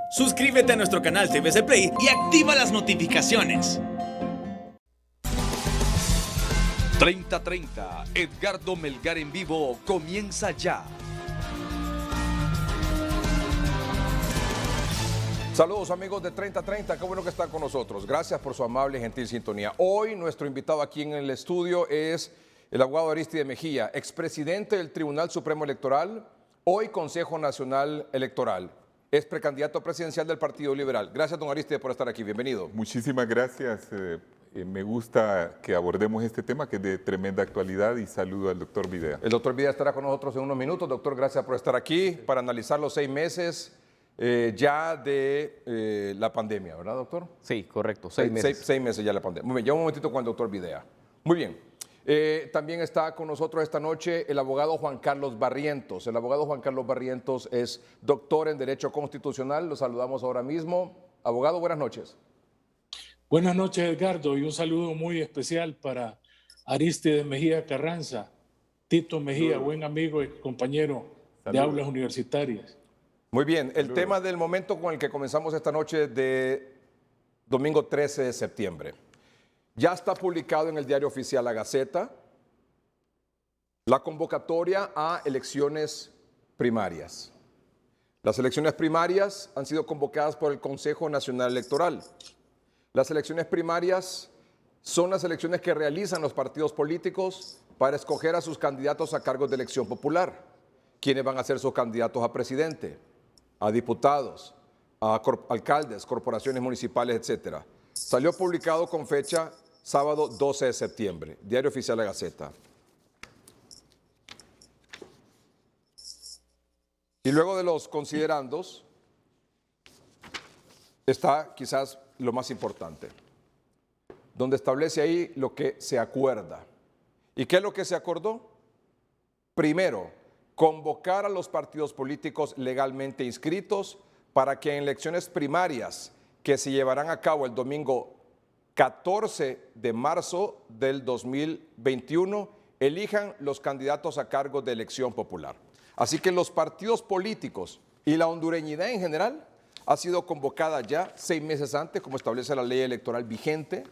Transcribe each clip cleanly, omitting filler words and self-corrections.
Suscríbete a nuestro canal TVC Play y activa las notificaciones. 30:30, Edgardo Melgar en vivo comienza ya. Saludos amigos de 30:30, qué bueno que están con nosotros. Gracias por su amable y gentil sintonía. Hoy nuestro invitado aquí en el estudio es el abogado Aristide Mejía, expresidente del Tribunal Supremo Electoral, hoy Consejo Nacional Electoral. Es precandidato presidencial del Partido Liberal. Gracias, don Aristide, por estar aquí. Bienvenido. Muchísimas gracias. Me gusta que abordemos este tema que es de tremenda actualidad y saludo al doctor Videa. El doctor Videa estará con nosotros en unos minutos. Doctor, gracias por estar aquí para analizar los 6 meses ya de la pandemia, ¿verdad, doctor? Sí, correcto, 6 meses. 6 meses ya la pandemia. Muy bien, ya un momentito con el doctor Videa. Muy bien. También está con nosotros esta noche el abogado Juan Carlos Barrientos. El abogado Juan Carlos Barrientos es doctor en Derecho Constitucional. Lo saludamos ahora mismo. Abogado, buenas noches. Buenas noches, Edgardo, y un saludo muy especial para Aristide Mejía Carranza, Tito Mejía, buen amigo y compañero de aulas universitarias. Muy bien, el tema del momento con el que comenzamos esta noche de domingo 13 de septiembre. Ya está publicado en el Diario Oficial La Gaceta la convocatoria a elecciones primarias. Las elecciones primarias han sido convocadas por el Consejo Nacional Electoral. Las elecciones primarias son las elecciones que realizan los partidos políticos para escoger a sus candidatos a cargos de elección popular. ¿Quiénes van a ser sus candidatos a presidente, a diputados, a alcaldes, corporaciones municipales, etcétera? Salió publicado con fecha sábado 12 de septiembre, Diario Oficial La Gaceta. Y luego de los considerandos está quizás lo más importante, donde establece ahí lo que se acuerda. ¿Y qué es lo que se acordó? Primero, convocar a los partidos políticos legalmente inscritos para que en elecciones primarias que se llevarán a cabo el domingo 14 de marzo del 2021 elijan los candidatos a cargo de elección popular. Así que los partidos políticos y la hondureñidad en general ha sido convocada ya 6 meses antes, como establece la ley electoral vigente,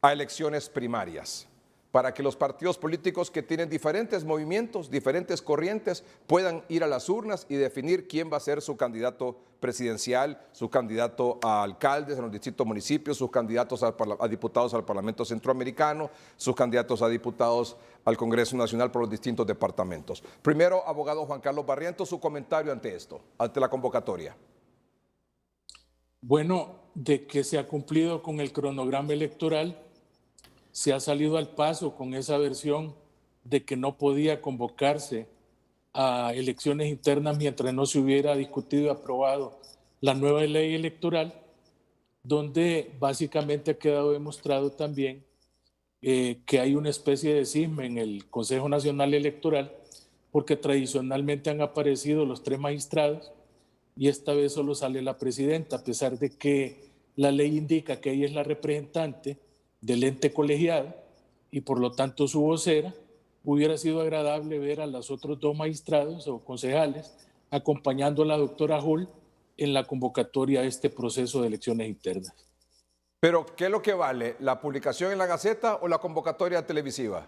a elecciones primarias, para que los partidos políticos que tienen diferentes movimientos, diferentes corrientes, puedan ir a las urnas y definir quién va a ser su candidato presidencial, su candidato a alcaldes en los distintos municipios, sus candidatos a diputados al Parlamento Centroamericano, sus candidatos a diputados al Congreso Nacional por los distintos departamentos. Primero, abogado Juan Carlos Barrientos, su comentario ante esto, ante la convocatoria. Bueno, de que se ha cumplido con el cronograma electoral, se ha salido al paso con esa versión de que no podía convocarse a elecciones internas mientras no se hubiera discutido y aprobado la nueva ley electoral, donde básicamente ha quedado demostrado también que hay una especie de cisma en el Consejo Nacional Electoral, porque tradicionalmente han aparecido los 3 magistrados y esta vez solo sale la presidenta, a pesar de que la ley indica que ella es la representante del ente colegiado y por lo tanto su vocera. Hubiera sido agradable ver a los otros 2 magistrados o concejales acompañando a la doctora Hull en la convocatoria a este proceso de elecciones internas. Pero, ¿qué es lo que vale? ¿La publicación en la Gaceta o la convocatoria televisiva?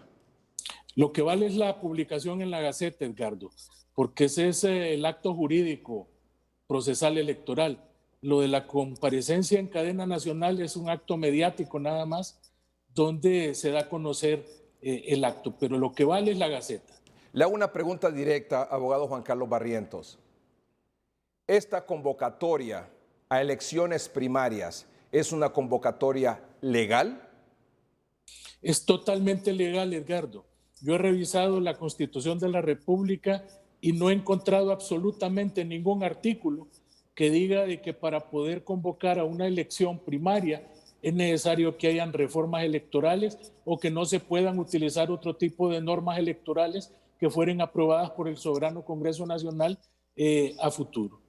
Lo que vale es la publicación en la Gaceta, Edgardo, porque ese es el acto jurídico procesal electoral. Lo de la comparecencia en cadena nacional es un acto mediático nada más, donde se da a conocer el acto, pero lo que vale es la Gaceta. Le hago una pregunta directa, abogado Juan Carlos Barrientos. ¿Esta convocatoria a elecciones primarias es una convocatoria legal? Es totalmente legal, Edgardo. Yo he revisado la Constitución de la República y no he encontrado absolutamente ningún artículo que diga de que para poder convocar a una elección primaria es necesario que hayan reformas electorales o que no se puedan utilizar otro tipo de normas electorales que fueren aprobadas por el soberano Congreso Nacional a futuro.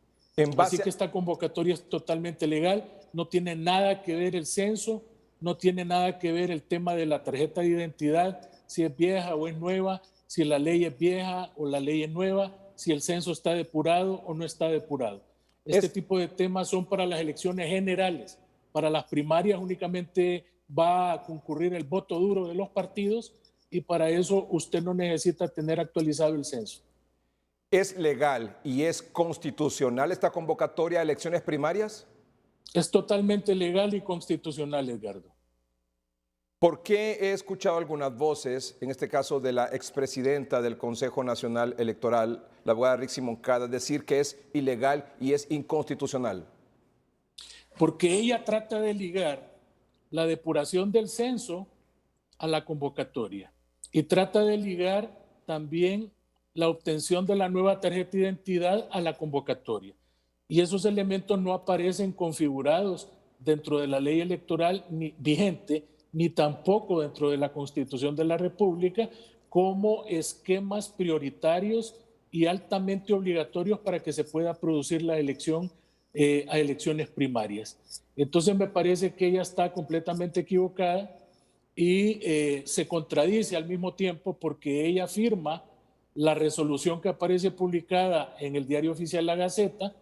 Así que esta convocatoria es totalmente legal, no tiene nada que ver el censo, no tiene nada que ver el tema de la tarjeta de identidad, si es vieja o es nueva, si la ley es vieja o la ley es nueva, si el censo está depurado o no está depurado. Este tipo de temas son para las elecciones generales. Para las primarias únicamente va a concurrir el voto duro de los partidos y para eso usted no necesita tener actualizado el censo. ¿Es legal y es constitucional esta convocatoria a elecciones primarias? Es totalmente legal y constitucional, Edgardo. ¿Por qué he escuchado algunas voces, en este caso de la expresidenta del Consejo Nacional Electoral, la abogada Rixi Moncada, decir que es ilegal y es inconstitucional? Porque ella trata de ligar la depuración del censo a la convocatoria y trata de ligar también la obtención de la nueva tarjeta de identidad a la convocatoria. Y esos elementos no aparecen configurados dentro de la ley electoral vigente, ni tampoco dentro de la Constitución de la República, como esquemas prioritarios y altamente obligatorios para que se pueda producir la elección a elecciones primarias. Entonces me parece que ella está completamente equivocada y se contradice al mismo tiempo porque ella firma la resolución que aparece publicada en el Diario Oficial La Gaceta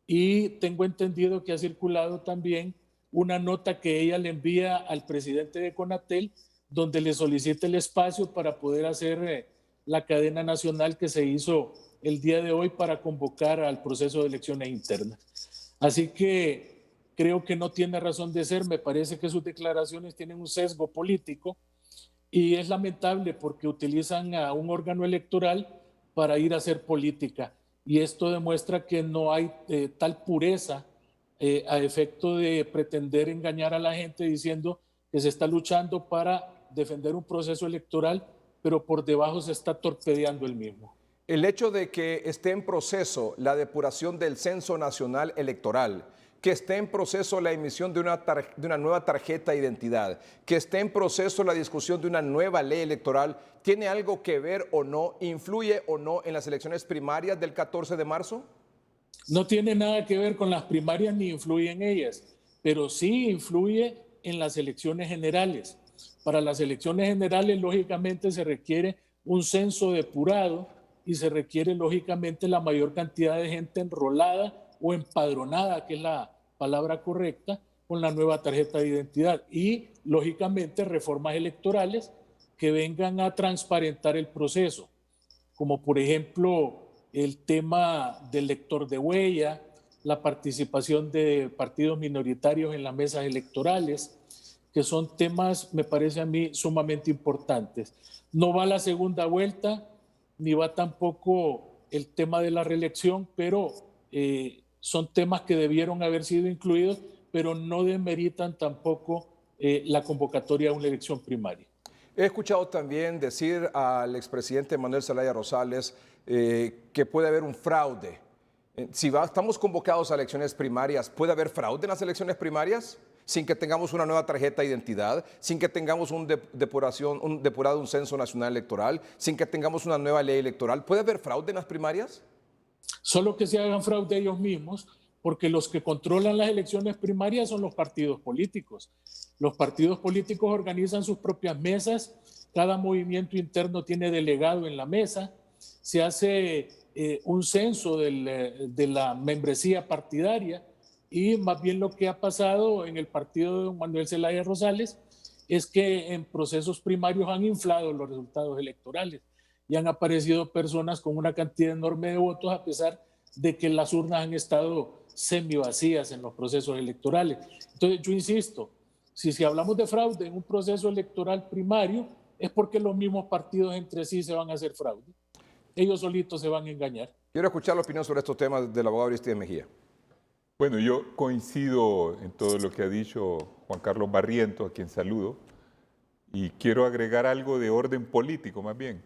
y tengo entendido que ha circulado también una nota que ella le envía al presidente de CONATEL donde le solicita el espacio para poder hacer la cadena nacional que se hizo el día de hoy para convocar al proceso de elecciones internas. Así que creo que no tiene razón de ser, me parece que sus declaraciones tienen un sesgo político y es lamentable porque utilizan a un órgano electoral para ir a hacer política y esto demuestra que no hay tal pureza a efecto de pretender engañar a la gente diciendo que se está luchando para defender un proceso electoral, pero por debajo se está torpedeando el mismo. El hecho de que esté en proceso la depuración del Censo Nacional Electoral, que esté en proceso la emisión de una nueva tarjeta de identidad, que esté en proceso la discusión de una nueva ley electoral, ¿tiene algo que ver o no, influye o no en las elecciones primarias del 14 de marzo? No tiene nada que ver con las primarias ni influye en ellas, pero sí influye en las elecciones generales. Para las elecciones generales, lógicamente, se requiere un censo depurado y se requiere, lógicamente, la mayor cantidad de gente enrolada o empadronada, que es la palabra correcta, con la nueva tarjeta de identidad. Y, lógicamente, reformas electorales que vengan a transparentar el proceso, como por ejemplo el tema del lector de huella, la participación de partidos minoritarios en las mesas electorales, que son temas, me parece a mí, sumamente importantes. No va la segunda vuelta, ni va tampoco el tema de la reelección, pero son temas que debieron haber sido incluidos, pero no demeritan tampoco la convocatoria a una elección primaria. He escuchado también decir al expresidente Manuel Zelaya Rosales que puede haber un fraude. Si estamos convocados a elecciones primarias, ¿puede haber fraude en las elecciones primarias? Sin que tengamos una nueva tarjeta de identidad, sin que tengamos un censo nacional electoral, sin que tengamos una nueva ley electoral. ¿Puede haber fraude en las primarias? Solo que se hagan fraude ellos mismos, porque los que controlan las elecciones primarias son los partidos políticos. Los partidos políticos organizan sus propias mesas, cada movimiento interno tiene delegado en la mesa, se hace un censo de la membresía partidaria y más bien lo que ha pasado en el partido de don Manuel Zelaya Rosales es que en procesos primarios han inflado los resultados electorales y han aparecido personas con una cantidad enorme de votos a pesar de que las urnas han estado semivacías en los procesos electorales. Entonces yo insisto, si hablamos de fraude en un proceso electoral primario es porque los mismos partidos entre sí se van a hacer fraude. Ellos solitos se van a engañar. Quiero escuchar la opinión sobre estos temas del abogado Aristides Mejía. Bueno, yo coincido en todo lo que ha dicho Juan Carlos Barrientos, a quien saludo, y quiero agregar algo de orden político más bien,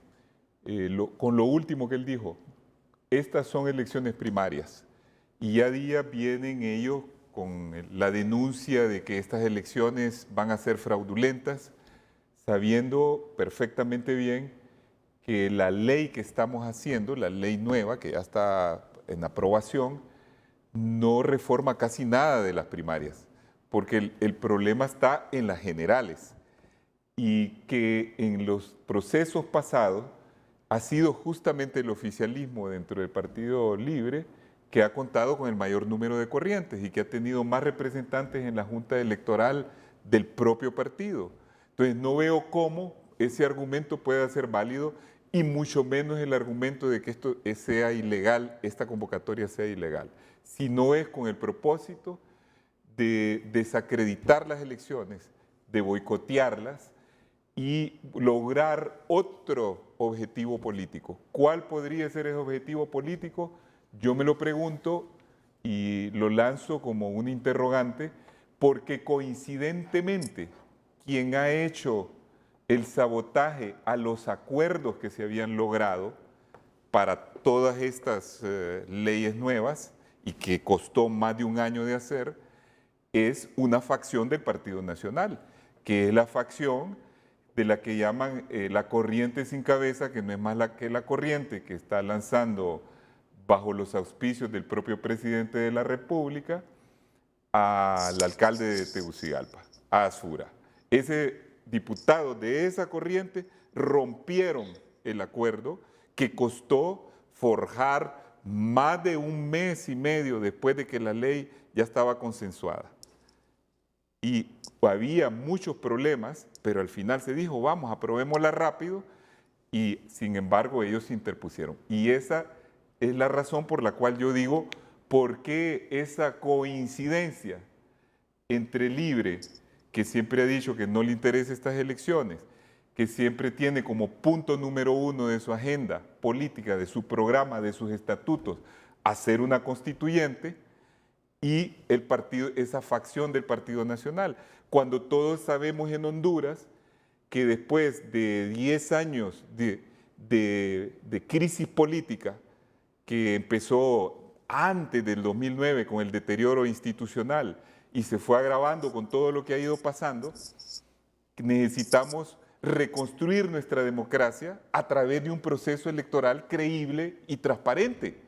con lo último que él dijo. Estas son elecciones primarias y ya día vienen ellos con la denuncia de que estas elecciones van a ser fraudulentas, sabiendo perfectamente bien que la ley que estamos haciendo, la ley nueva que ya está en aprobación, no reforma casi nada de las primarias, porque el problema está en las generales y que en los procesos pasados ha sido justamente el oficialismo dentro del Partido Libre que ha contado con el mayor número de corrientes y que ha tenido más representantes en la Junta Electoral del propio partido. Entonces no veo cómo ese argumento pueda ser válido y mucho menos el argumento de que esto sea ilegal, esta convocatoria sea ilegal, si no es con el propósito de desacreditar las elecciones, de boicotearlas y lograr otro objetivo político. ¿Cuál podría ser ese objetivo político? Yo me lo pregunto y lo lanzo como un interrogante, porque coincidentemente quien ha hecho el sabotaje a los acuerdos que se habían logrado para todas estas leyes nuevas y que costó más de un año de hacer, es una facción del Partido Nacional, que es la facción de la que llaman la corriente sin cabeza, que no es más que la corriente que está lanzando bajo los auspicios del propio presidente de la República al alcalde de Tegucigalpa, a Azura. Ese diputado de esa corriente rompieron el acuerdo que costó forjar más de un mes y medio después de que la ley ya estaba consensuada. Y había muchos problemas, pero al final se dijo, vamos, aprobémosla rápido, y sin embargo ellos se interpusieron. Y esa es la razón por la cual yo digo, ¿por qué esa coincidencia entre Libre, que siempre ha dicho que no le interesa estas elecciones, que siempre tiene como punto número 1 de su agenda política, de su programa, de sus estatutos, hacer una constituyente, y el partido, esa facción del Partido Nacional? Cuando todos sabemos en Honduras que después de 10 años de crisis política, que empezó antes del 2009 con el deterioro institucional y se fue agravando con todo lo que ha ido pasando, necesitamos reconstruir nuestra democracia a través de un proceso electoral creíble y transparente.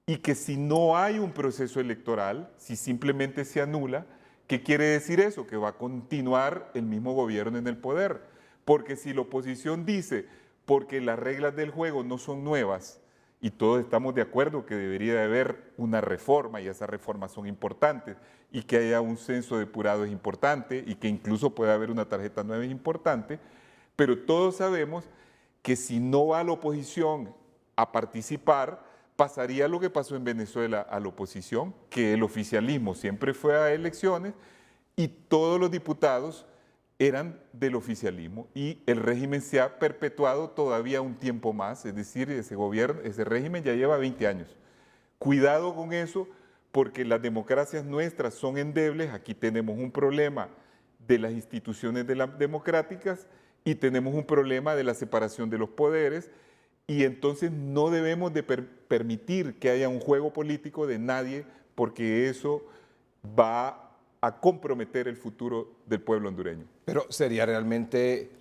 Y que si no hay un proceso electoral, si simplemente se anula, ¿qué quiere decir eso? Que va a continuar el mismo gobierno en el poder. Porque si la oposición dice, porque las reglas del juego no son nuevas, y todos estamos de acuerdo que debería de haber una reforma, y esas reformas son importantes, y que haya un censo depurado es importante, y que incluso pueda haber una tarjeta nueva es importante, pero todos sabemos que si no va la oposición a participar, pasaría lo que pasó en Venezuela a la oposición, que el oficialismo siempre fue a elecciones y todos los diputados eran del oficialismo y el régimen se ha perpetuado todavía un tiempo más, es decir, ese gobierno, ese régimen ya lleva 20 años. Cuidado con eso, porque las democracias nuestras son endebles. Aquí tenemos un problema de las instituciones democráticas y tenemos un problema de la separación de los poderes, y entonces no debemos de permitir que haya un juego político de nadie, porque eso va a comprometer el futuro del pueblo hondureño. Pero sería realmente,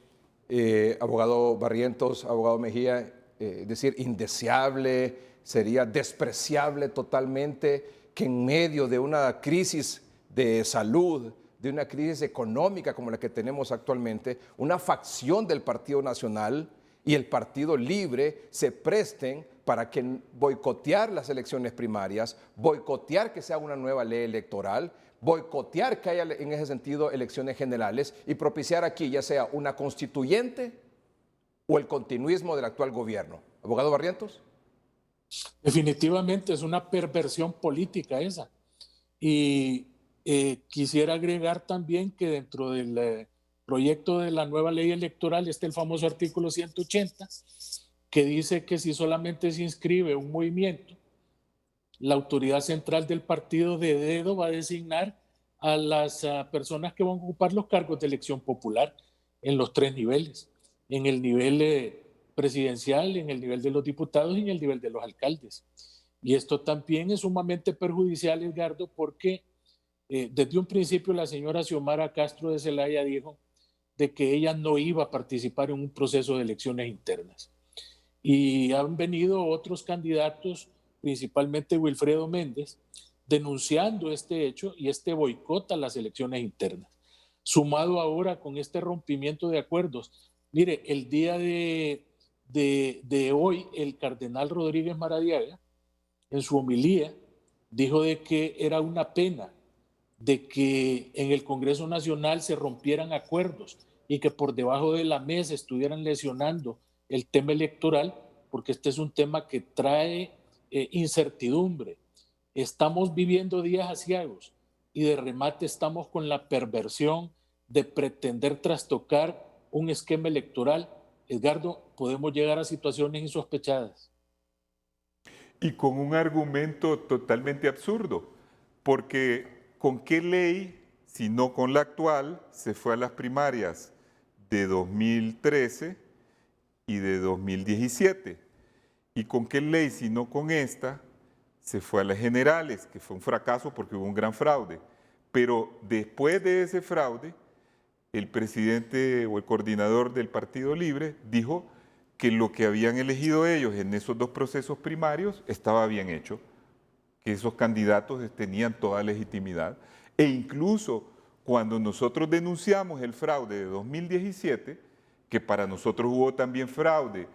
abogado Barrientos, abogado Mejía, decir, indeseable, sería despreciable totalmente que en medio de una crisis de salud, de una crisis económica como la que tenemos actualmente, una facción del Partido Nacional y el Partido Libre se presten para que boicotear las elecciones primarias, boicotear que sea una nueva ley electoral, boicotear que haya en ese sentido elecciones generales y propiciar aquí ya sea una constituyente o el continuismo del actual gobierno. Abogado Barrientos. Definitivamente es una perversión política esa. Y quisiera agregar también que dentro del proyecto de la nueva ley electoral está el famoso artículo 180, que dice que si solamente se inscribe un movimiento, la autoridad central del partido de dedo va a designar a las personas que van a ocupar los cargos de elección popular en los 3 niveles, en el nivel presidencial, en el nivel de los diputados y en el nivel de los alcaldes. Y esto también es sumamente perjudicial, Edgardo, porque desde un principio la señora Xiomara Castro de Zelaya dijo de que ella no iba a participar en un proceso de elecciones internas. Y han venido otros candidatos, principalmente Wilfredo Méndez, denunciando este hecho y este boicot a las elecciones internas. Sumado ahora con este rompimiento de acuerdos. Mire, el día de hoy, el cardenal Rodríguez Maradiaga, en su homilía, dijo de que era una pena de que en el Congreso Nacional se rompieran acuerdos y que por debajo de la mesa estuvieran lesionando el tema electoral, porque este es un tema que trae incertidumbre. Estamos viviendo días aciagos y de remate estamos con la perversión de pretender trastocar un esquema electoral. Edgardo, podemos llegar a situaciones insospechadas. Y con un argumento totalmente absurdo, porque ¿con qué ley, si no con la actual, se fue a las primarias de 2013 y de 2017? ¿Y con qué ley, si no con esta, se fue a las generales, que fue un fracaso porque hubo un gran fraude? Pero después de ese fraude, el presidente o el coordinador del Partido Libre dijo que lo que habían elegido ellos en esos dos procesos primarios estaba bien hecho, que esos candidatos tenían toda legitimidad. E incluso cuando nosotros denunciamos el fraude de 2017, que para nosotros hubo también fraude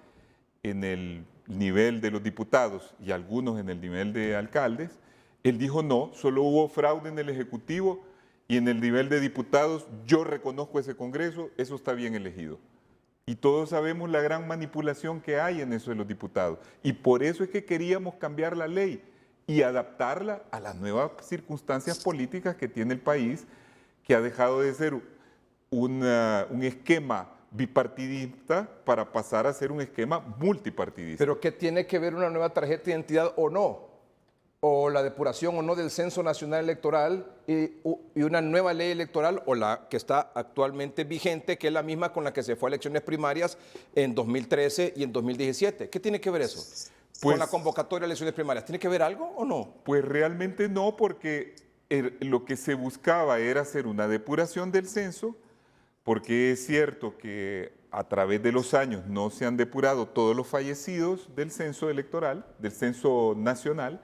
en el nivel de los diputados y algunos en el nivel de alcaldes, él dijo no, solo hubo fraude en el Ejecutivo y en el nivel de diputados yo reconozco ese Congreso, eso está bien elegido. Y todos sabemos la gran manipulación que hay en eso de los diputados. Y por eso es que queríamos cambiar la ley y adaptarla a las nuevas circunstancias políticas que tiene el país, que ha dejado de ser un esquema bipartidista para pasar a ser un esquema multipartidista. Pero ¿qué tiene que ver una nueva tarjeta de identidad o no? O la depuración o no del Censo Nacional Electoral y una nueva ley electoral o la que está actualmente vigente, que es la misma con la que se fue a elecciones primarias en 2013 y en 2017. ¿Qué tiene que ver eso? Con la convocatoria de elecciones primarias. ¿Tiene que ver algo o no? Pues realmente no, porque lo que se buscaba era hacer una depuración del censo, porque es cierto que a través de los años no se han depurado todos los fallecidos del censo electoral, del censo nacional,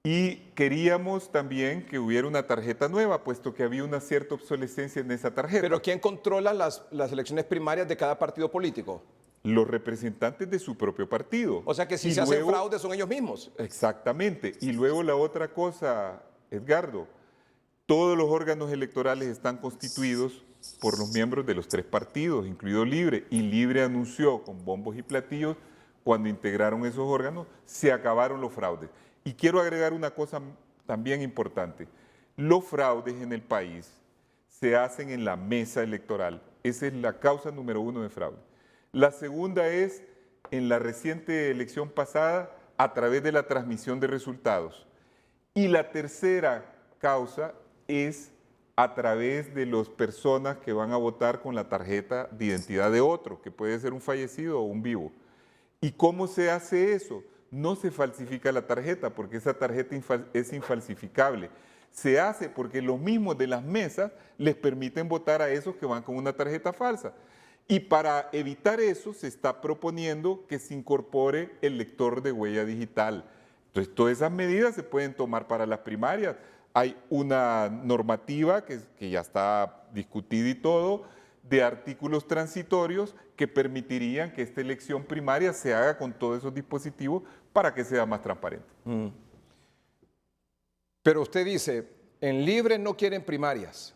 y queríamos también que hubiera una tarjeta nueva, puesto que había una cierta obsolescencia en esa tarjeta. ¿Pero quién controla las elecciones primarias de cada partido político? Los representantes de su propio partido. O sea que si y se luego, hacen fraude son ellos mismos. Exactamente. Y luego la otra cosa, Edgardo, todos los órganos electorales están constituidos por los miembros de los tres partidos, incluido Libre, y Libre anunció con bombos y platillos, cuando integraron esos órganos, se acabaron los fraudes. Y quiero agregar una cosa también importante. Los fraudes en el país se hacen en la mesa electoral. Esa es la causa número 1 de fraude. La segunda es en la reciente elección pasada a través de la transmisión de resultados. Y la tercera causa es a través de las personas que van a votar con la tarjeta de identidad de otro, que puede ser un fallecido o un vivo. ¿Y cómo se hace eso? No se falsifica la tarjeta porque esa tarjeta es infalsificable. Se hace porque los mismos de las mesas les permiten votar a esos que van con una tarjeta falsa. Y para evitar eso se está proponiendo que se incorpore el lector de huella digital. Entonces, todas esas medidas se pueden tomar para las primarias. Hay una normativa que ya está discutida y todo, de artículos transitorios que permitirían que esta elección primaria se haga con todos esos dispositivos para que sea más transparente. Pero usted dice, en Libre no quieren primarias.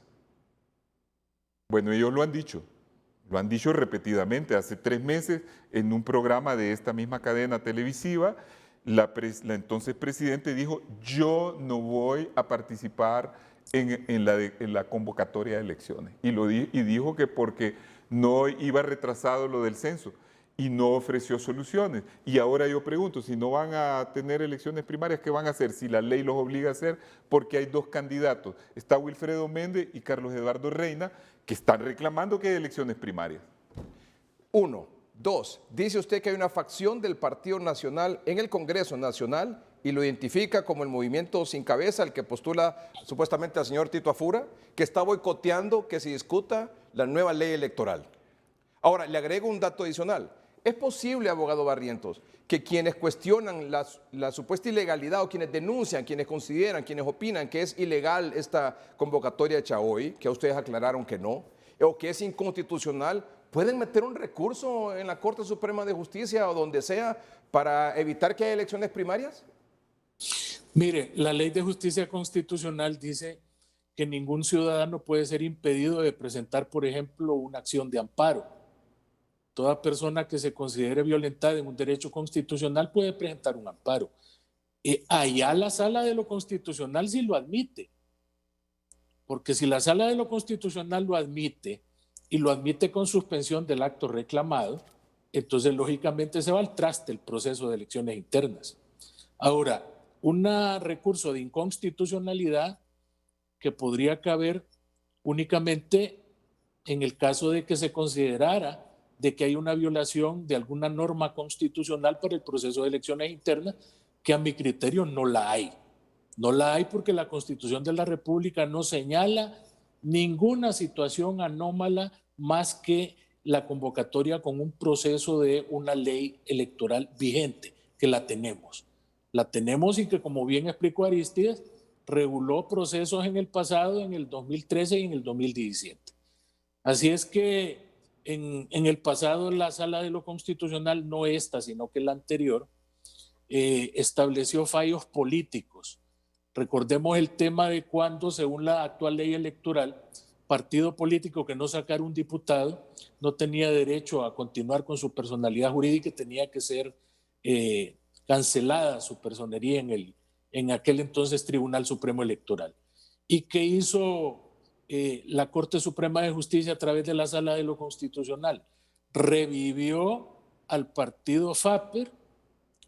Bueno, ellos lo han dicho repetidamente. Hace 3 meses, en un programa de esta misma cadena televisiva, la entonces presidente dijo, yo no voy a participar en la convocatoria de elecciones. Y dijo que porque no iba retrasado lo del censo y no ofreció soluciones. Y ahora yo pregunto, si no van a tener elecciones primarias, ¿qué van a hacer? Si la ley los obliga a hacer, porque hay 2 candidatos. Está Wilfredo Méndez y Carlos Eduardo Reina, que están reclamando que hay elecciones primarias. 1. 2. Dice usted que hay una facción del Partido Nacional en el Congreso Nacional y lo identifica como el Movimiento Sin Cabeza, el que postula supuestamente al señor Tito Afura, que está boicoteando que se discuta la nueva ley electoral. Ahora, le agrego un dato adicional. ¿Es posible, abogado Barrientos, que quienes cuestionan la supuesta ilegalidad o quienes denuncian, quienes consideran, quienes opinan que es ilegal esta convocatoria de Chahoy, que a ustedes aclararon que no, o que es inconstitucional, pueden meter un recurso en la Corte Suprema de Justicia o donde sea para evitar que haya elecciones primarias? Mire, la Ley de Justicia Constitucional dice que ningún ciudadano puede ser impedido de presentar, por ejemplo, una acción de amparo. Toda persona que se considere violentada en un derecho constitucional puede presentar un amparo. Allá la Sala de lo Constitucional sí lo admite, porque si la Sala de lo Constitucional lo admite y lo admite con suspensión del acto reclamado, entonces lógicamente se va al traste el proceso de elecciones internas. Ahora, un recurso de inconstitucionalidad que podría caber únicamente en el caso de que se considerara de que hay una violación de alguna norma constitucional para el proceso de elecciones internas, que a mi criterio no la hay. No la hay porque la Constitución de la República no señala ninguna situación anómala más que la convocatoria con un proceso de una ley electoral vigente, que la tenemos. La tenemos y que, como bien explicó Arístides, reguló procesos en el pasado, en el 2013 y en el 2017. Así es que en el pasado la Sala de lo Constitucional, no esta, sino que la anterior, estableció fallos políticos. Recordemos el tema de cuando, según la actual ley electoral, partido político que no sacara un diputado no tenía derecho a continuar con su personalidad jurídica y tenía que ser cancelada su personería en aquel entonces Tribunal Supremo Electoral. ¿Y qué hizo la Corte Suprema de Justicia a través de la Sala de lo Constitucional? Revivió al partido FAPER,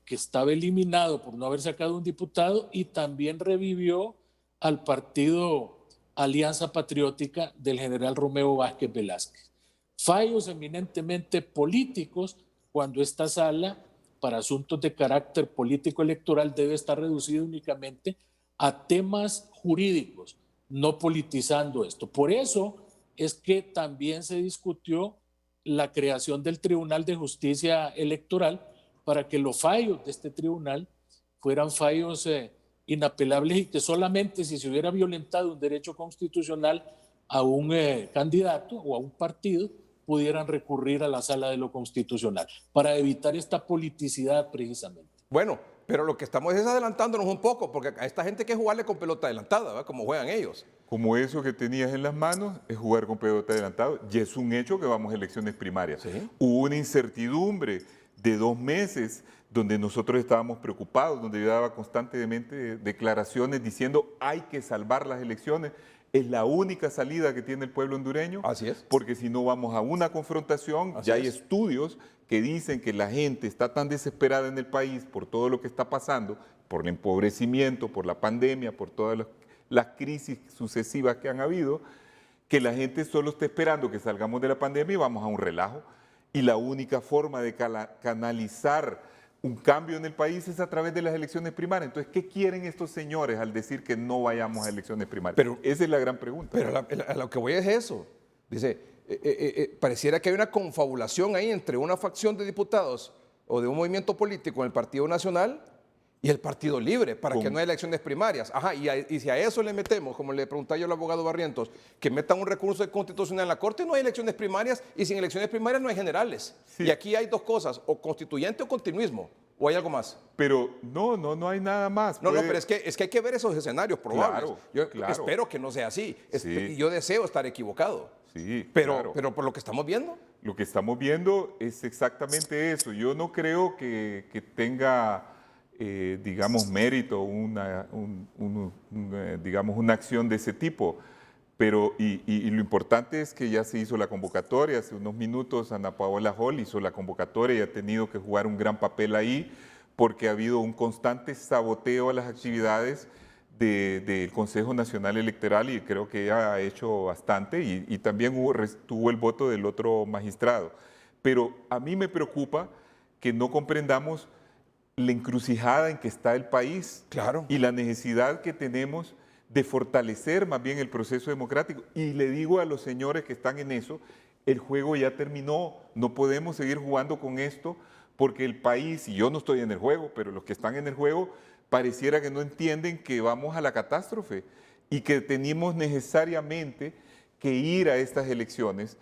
que estaba eliminado por no haber sacado un diputado, y también revivió al partido Alianza Patriótica del general Romeo Vázquez Velázquez. Fallos eminentemente políticos, cuando esta sala, para asuntos de carácter político electoral, debe estar reducida únicamente a temas jurídicos, no politizando esto. Por eso es que también se discutió la creación del Tribunal de Justicia Electoral, para que los fallos de este tribunal fueran fallos inapelables y que solamente si se hubiera violentado un derecho constitucional a un candidato o a un partido pudieran recurrir a la Sala de lo Constitucional, para evitar esta politicidad precisamente. Bueno, pero lo que estamos es adelantándonos un poco, porque a esta gente hay que jugarle con pelota adelantada, ¿verdad? Como juegan ellos. Como eso que tenías en las manos es jugar con pelota adelantado, y es un hecho que vamos a elecciones primarias. ¿Sí? Hubo una incertidumbre de 2 meses donde nosotros estábamos preocupados, donde yo daba constantemente declaraciones diciendo hay que salvar las elecciones. Es la única salida que tiene el pueblo hondureño. Así es. Porque si no vamos a una confrontación, Así ya hay es. estudios que dicen que la gente está tan desesperada en el país por todo lo que está pasando, por el empobrecimiento, por la pandemia, por todas las crisis sucesivas que han habido, que la gente solo está esperando que salgamos de la pandemia y vamos a un relajo. Y la única forma de canalizar un cambio en el país es a través de las elecciones primarias. Entonces, ¿qué quieren estos señores al decir que no vayamos a elecciones primarias? Pero, esa es la gran pregunta. Pero a lo que voy es eso. Dice, pareciera que hay una confabulación ahí entre una facción de diputados o de un movimiento político en el Partido Nacional y el Partido Libre, para que no haya elecciones primarias. Ajá, y si a eso le metemos, como le preguntaba yo al abogado Barrientos, que metan un recurso de constitucional en la Corte, no hay elecciones primarias, y sin elecciones primarias no hay generales. Sí. Y aquí hay dos cosas, o constituyente o continuismo, o hay algo más. Pero no hay nada más. No, pero es que hay que ver esos escenarios probables. Claro, Yo claro. espero que no sea así. Sí. Y yo deseo estar equivocado. Sí, Pero, claro. pero por lo que estamos viendo. Lo que estamos viendo es exactamente eso. Yo no creo que tenga, digamos, mérito digamos, una acción de ese tipo. Pero, y lo importante es que ya se hizo la convocatoria. Hace unos minutos Ana Paola Hall hizo la convocatoria y ha tenido que jugar un gran papel ahí porque ha habido un constante saboteo a las actividades del Consejo Nacional Electoral, y creo que ella ha hecho bastante, y también tuvo el voto del otro magistrado. Pero a mí me preocupa que no comprendamos la encrucijada en que está el país. Claro. Y la necesidad que tenemos de fortalecer más bien el proceso democrático. Y le digo a los señores que están en eso, el juego ya terminó, no podemos seguir jugando con esto, porque el país, y yo no estoy en el juego, pero los que están en el juego, pareciera que no entienden que vamos a la catástrofe y que tenemos necesariamente que ir a estas elecciones,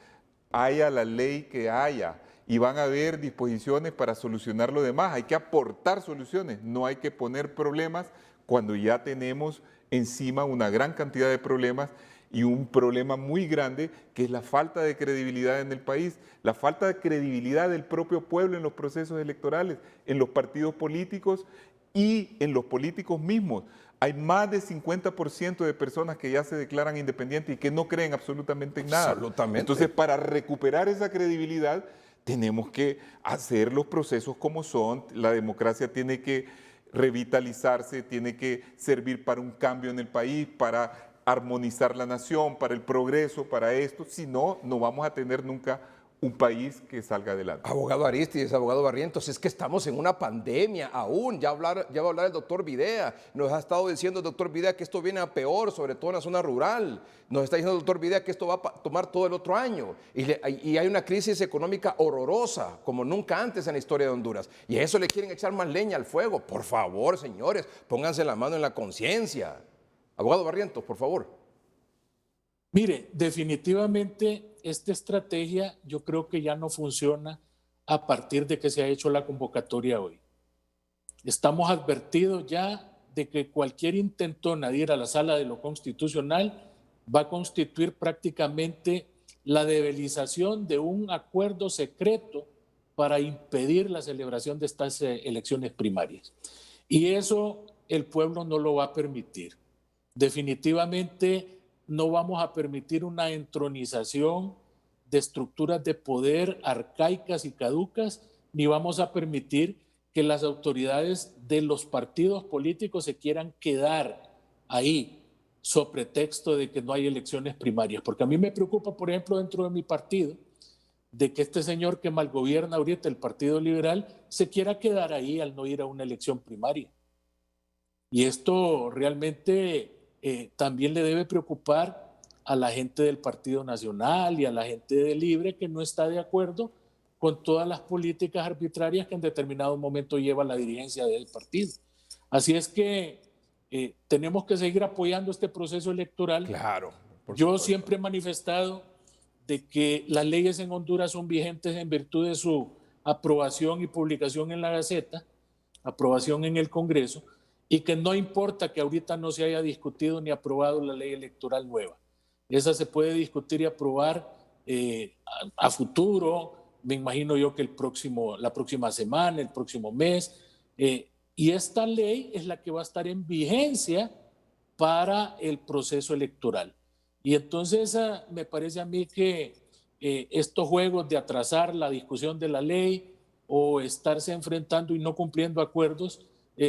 haya la ley que haya, y van a haber disposiciones para solucionar lo demás. Hay que aportar soluciones, no hay que poner problemas cuando ya tenemos encima una gran cantidad de problemas y un problema muy grande que es la falta de credibilidad en el país, la falta de credibilidad del propio pueblo en los procesos electorales, en los partidos políticos y en los políticos mismos. Hay más de 50% de personas que ya se declaran independientes y que no creen absolutamente en nada. Absolutamente. Entonces, para recuperar esa credibilidad, tenemos que hacer los procesos como son. La democracia tiene que revitalizarse, tiene que servir para un cambio en el país, para armonizar la nación, para el progreso, para esto. Si no, no vamos a tener nunca un país que salga adelante. Abogado Aristides, abogado Barrientos, es que estamos en una pandemia aún. Ya va a hablar el doctor Videa. Nos ha estado diciendo el doctor Videa que esto viene a peor, sobre todo en la zona rural. Nos está diciendo el doctor Videa que esto va a tomar todo el otro año. Y hay una crisis económica horrorosa, como nunca antes en la historia de Honduras. Y a eso le quieren echar más leña al fuego. Por favor, señores, pónganse la mano en la conciencia. Abogado Barrientos, por favor. Mire, definitivamente esta estrategia yo creo que ya no funciona a partir de que se ha hecho la convocatoria hoy. Estamos advertidos ya de que cualquier intentona de ir a la sala de lo constitucional va a constituir prácticamente la debilización de un acuerdo secreto para impedir la celebración de estas elecciones primarias. Y eso el pueblo no lo va a permitir. Definitivamente no vamos a permitir una entronización de estructuras de poder arcaicas y caducas, ni vamos a permitir que las autoridades de los partidos políticos se quieran quedar ahí, sobre pretexto de que no hay elecciones primarias. Porque a mí me preocupa, por ejemplo, dentro de mi partido, de que este señor que malgobierna ahorita el Partido Liberal se quiera quedar ahí al no ir a una elección primaria. Y esto realmente también le debe preocupar a la gente del Partido Nacional y a la gente de Libre que no está de acuerdo con todas las políticas arbitrarias que en determinado momento lleva la dirigencia del partido. Así es que tenemos que seguir apoyando este proceso electoral. Claro. Yo siempre he manifestado de que las leyes en Honduras son vigentes en virtud de su aprobación y publicación en la Gaceta, aprobación en el Congreso, y que no importa que ahorita no se haya discutido ni aprobado la ley electoral nueva. Esa se puede discutir y aprobar a futuro, me imagino yo que la próxima semana, el próximo mes, y esta ley es la que va a estar en vigencia para el proceso electoral. Y entonces me parece a mí que estos juegos de atrasar la discusión de la ley o estarse enfrentando y no cumpliendo acuerdos,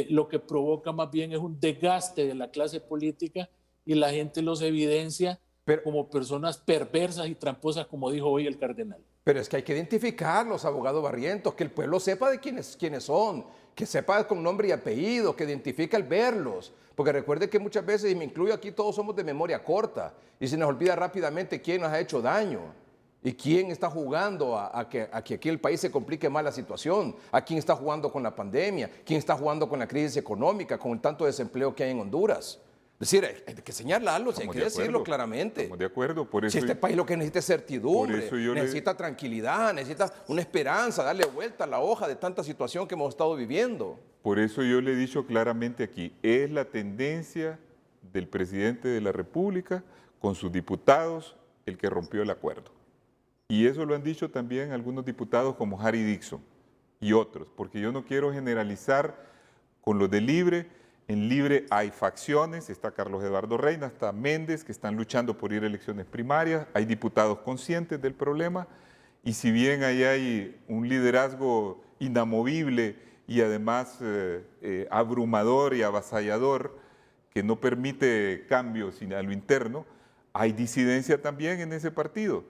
lo que provoca más bien es un desgaste de la clase política y la gente los evidencia como personas perversas y tramposas, como dijo hoy el cardenal. Pero es que hay que identificarlos, abogado Barrientos, que el pueblo sepa de quiénes son, que sepa con nombre y apellido, que identifique al verlos. Porque recuerde que muchas veces, y me incluyo aquí, todos somos de memoria corta y se nos olvida rápidamente quién nos ha hecho daño. ¿Y quién está jugando a que aquí el país se complique más la situación? ¿A quién está jugando con la pandemia? ¿Quién está jugando con la crisis económica, con el tanto desempleo que hay en Honduras? Es decir, hay que señalarlo, hay que decirlo claramente. Estamos de acuerdo. Por eso si este país lo que necesita es certidumbre, necesita tranquilidad, necesita una esperanza, darle vuelta a la hoja de tanta situación que hemos estado viviendo. Por eso yo le he dicho claramente aquí, es la tendencia del presidente de la República con sus diputados el que rompió el acuerdo. Y eso lo han dicho también algunos diputados como Harry Dixon y otros, porque yo no quiero generalizar con los de Libre. En Libre hay facciones, está Carlos Eduardo Reina, está Méndez, que están luchando por ir a elecciones primarias, hay diputados conscientes del problema, y si bien ahí hay un liderazgo inamovible y además abrumador y avasallador, que no permite cambios a lo interno, hay disidencia también en ese partido.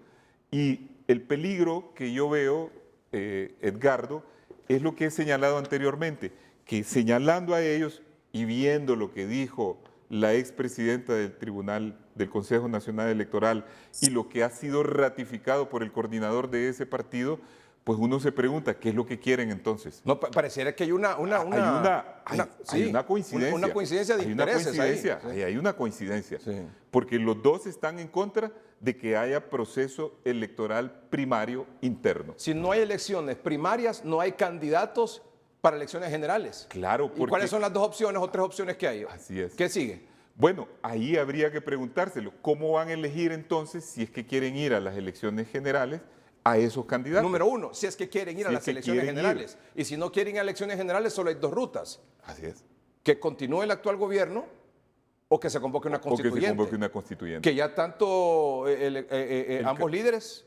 Y el peligro que yo veo, Edgardo, es lo que he señalado anteriormente, que señalando a ellos y viendo lo que dijo la expresidenta del Tribunal del Consejo Nacional Electoral y lo que ha sido ratificado por el coordinador de ese partido, pues uno se pregunta, ¿qué es lo que quieren entonces? No, pareciera que hay una coincidencia. Una coincidencia de intereses ahí. Hay una coincidencia, sí. Porque los dos están en contra de que haya proceso electoral primario interno. Si no hay elecciones primarias, no hay candidatos para elecciones generales. Claro, ¿Y porque... cuáles son las 2 opciones o 3 opciones que hay? Así es. ¿Qué sigue? Bueno, ahí habría que preguntárselo. ¿Cómo van a elegir entonces, si es que quieren ir a las elecciones generales, a esos candidatos? Número 1, si es que quieren ir a Si las es que elecciones quieren generales. Y si no quieren ir a elecciones generales, solo hay 2 rutas. Así es. Que continúe el actual gobierno o que se convoque una O que constituyente. se convoque una constituyente. Que ya tanto ambos ca- líderes,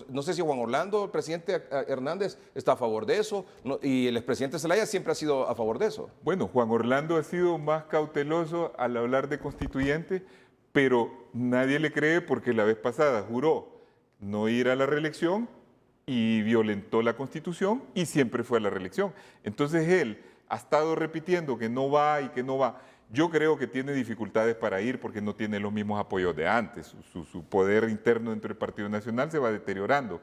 no sé si Juan Orlando, el presidente Hernández, está a favor de eso, y el expresidente Zelaya siempre ha sido a favor de eso. Bueno, Juan Orlando ha sido más cauteloso al hablar de constituyente, pero nadie le cree porque la vez pasada juró no ir a la reelección y violentó la Constitución y siempre fue a la reelección. Entonces él ha estado repitiendo que no va y que no va. Yo creo que tiene dificultades para ir porque no tiene los mismos apoyos de antes. Su poder interno dentro del Partido Nacional se va deteriorando.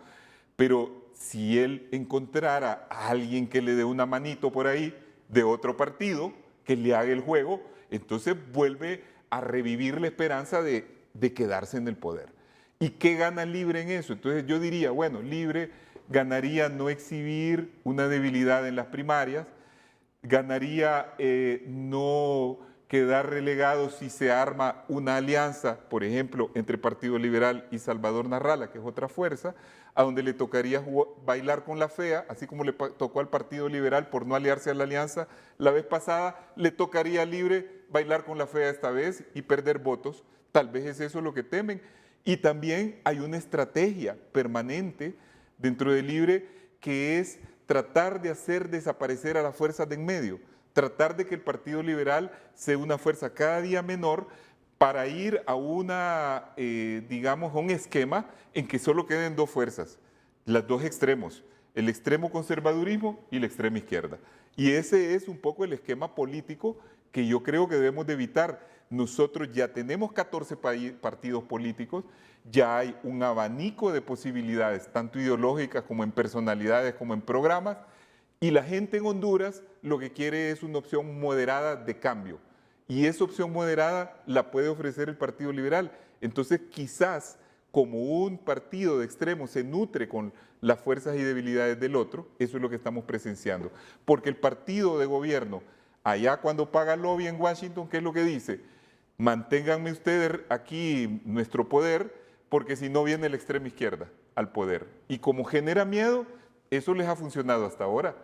Pero si él encontrara a alguien que le dé una manito por ahí de otro partido, que le haga el juego, entonces vuelve a revivir la esperanza de quedarse en el poder. ¿Y qué gana Libre en eso? Entonces yo diría, bueno, Libre ganaría no exhibir una debilidad en las primarias, ganaría no quedar relegado si se arma una alianza, por ejemplo, entre Partido Liberal y Salvador Narrala, que es otra fuerza, a donde le tocaría bailar con la fea, así como le tocó al Partido Liberal por no aliarse a la alianza la vez pasada, le tocaría a Libre bailar con la fea esta vez y perder votos. Tal vez es eso lo que temen. Y también hay una estrategia permanente dentro de Libre que es tratar de hacer desaparecer a las fuerzas de en medio, tratar de que el Partido Liberal sea una fuerza cada día menor para ir a una, digamos, a un esquema en que solo queden 2 fuerzas, los 2 extremos, el extremo conservadurismo y la extrema izquierda. Y ese es un poco el esquema político que yo creo que debemos de evitar. Nosotros ya tenemos 14 partidos políticos, ya hay un abanico de posibilidades, tanto ideológicas como en personalidades, como en programas, y la gente en Honduras lo que quiere es una opción moderada de cambio. Y esa opción moderada la puede ofrecer el Partido Liberal. Entonces, quizás como un partido de extremo se nutre con las fuerzas y debilidades del otro, eso es lo que estamos presenciando. Porque el partido de gobierno, allá cuando paga lobby en Washington, ¿qué es lo que dice? Manténganme ustedes aquí nuestro poder, porque si no viene la extrema izquierda al poder. Y como genera miedo, eso les ha funcionado hasta ahora.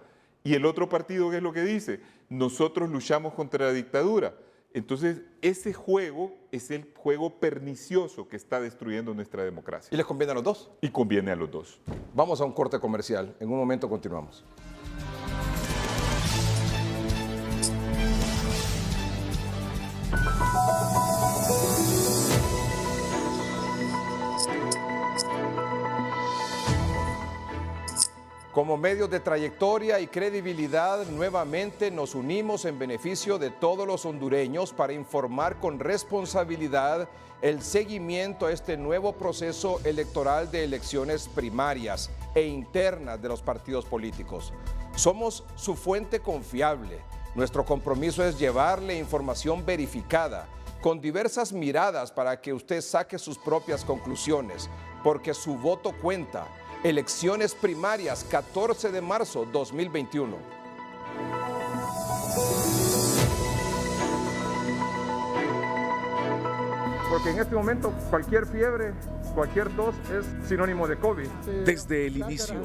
Y el otro partido, ¿qué es lo que dice? Nosotros luchamos contra la dictadura. Entonces, ese juego es el juego pernicioso que está destruyendo nuestra democracia. ¿Y les conviene a los 2? Y conviene a los 2. Vamos a un corte comercial. En un momento continuamos. Como medios de trayectoria y credibilidad, nuevamente nos unimos en beneficio de todos los hondureños para informar con responsabilidad el seguimiento a este nuevo proceso electoral de elecciones primarias e internas de los partidos políticos. Somos su fuente confiable. Nuestro compromiso es llevarle información verificada, con diversas miradas para que usted saque sus propias conclusiones, porque su voto cuenta. Elecciones primarias, 14 de marzo 2021. Porque en este momento cualquier fiebre, cualquier tos es sinónimo de COVID. Desde el inicio,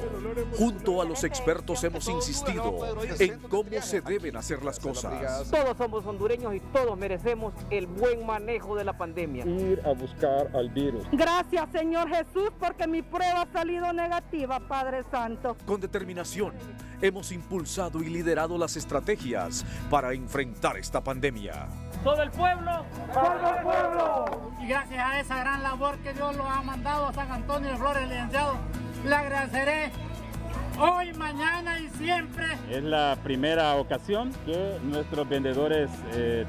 junto a los expertos hemos insistido en cómo se deben hacer las cosas. Todos somos hondureños y todos merecemos el buen manejo de la pandemia. Ir a buscar al virus. Gracias, Señor Jesús, porque mi prueba ha salido negativa, Padre Santo. Con determinación, hemos impulsado y liderado las estrategias para enfrentar esta pandemia. Todo el pueblo. ¡Todo el pueblo! Y gracias a esa gran labor que Dios lo ha mandado a San Antonio de Flores, licenciado, le agradeceré hoy, mañana y siempre. Es la primera ocasión que nuestros vendedores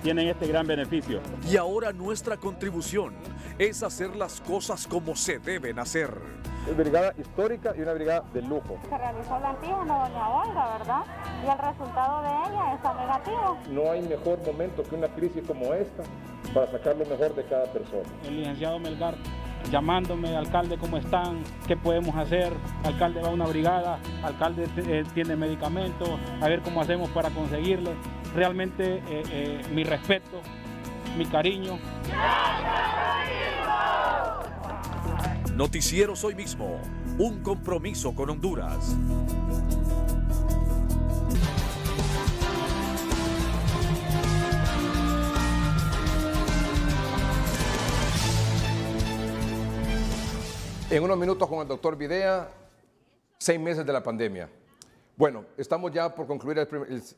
tienen este gran beneficio. Y ahora nuestra contribución es hacer las cosas como se deben hacer. Es brigada histórica y una brigada de lujo. Se realizó el antígeno, doña Olga, ¿verdad? Y el resultado de ella está negativo. No hay mejor momento que una crisis como esta para sacar lo mejor de cada persona. El licenciado Melgar llamándome, alcalde, ¿cómo están? ¿Qué podemos hacer? Alcalde, va a una brigada, alcalde tiene medicamentos, a ver cómo hacemos para conseguirle. Realmente mi respeto, mi cariño. Noticieros Hoy Mismo, un compromiso con Honduras. En unos minutos con el doctor Videa, 6 meses de la pandemia. Bueno, estamos ya por concluir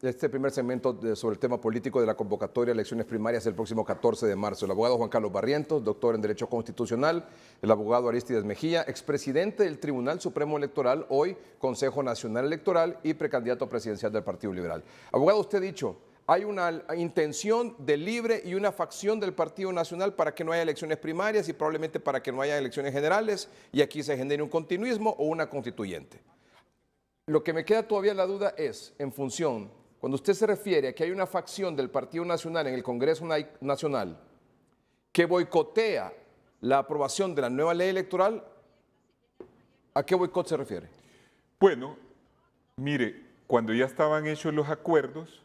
este primer segmento sobre el tema político de la convocatoria a elecciones primarias el próximo 14 de marzo. El abogado Juan Carlos Barrientos, doctor en Derecho Constitucional, el abogado Aristides Mejía, expresidente del Tribunal Supremo Electoral, hoy Consejo Nacional Electoral y precandidato presidencial del Partido Liberal. Abogado, usted ha dicho, hay una intención de Libre y una facción del Partido Nacional para que no haya elecciones primarias y probablemente para que no haya elecciones generales y aquí se genere un continuismo o una constituyente. Lo que me queda todavía la duda es, en función, cuando usted se refiere a que hay una facción del Partido Nacional en el Congreso Nacional que boicotea la aprobación de la nueva ley electoral, ¿a qué boicot se refiere? Bueno, mire, cuando ya estaban hechos los acuerdos,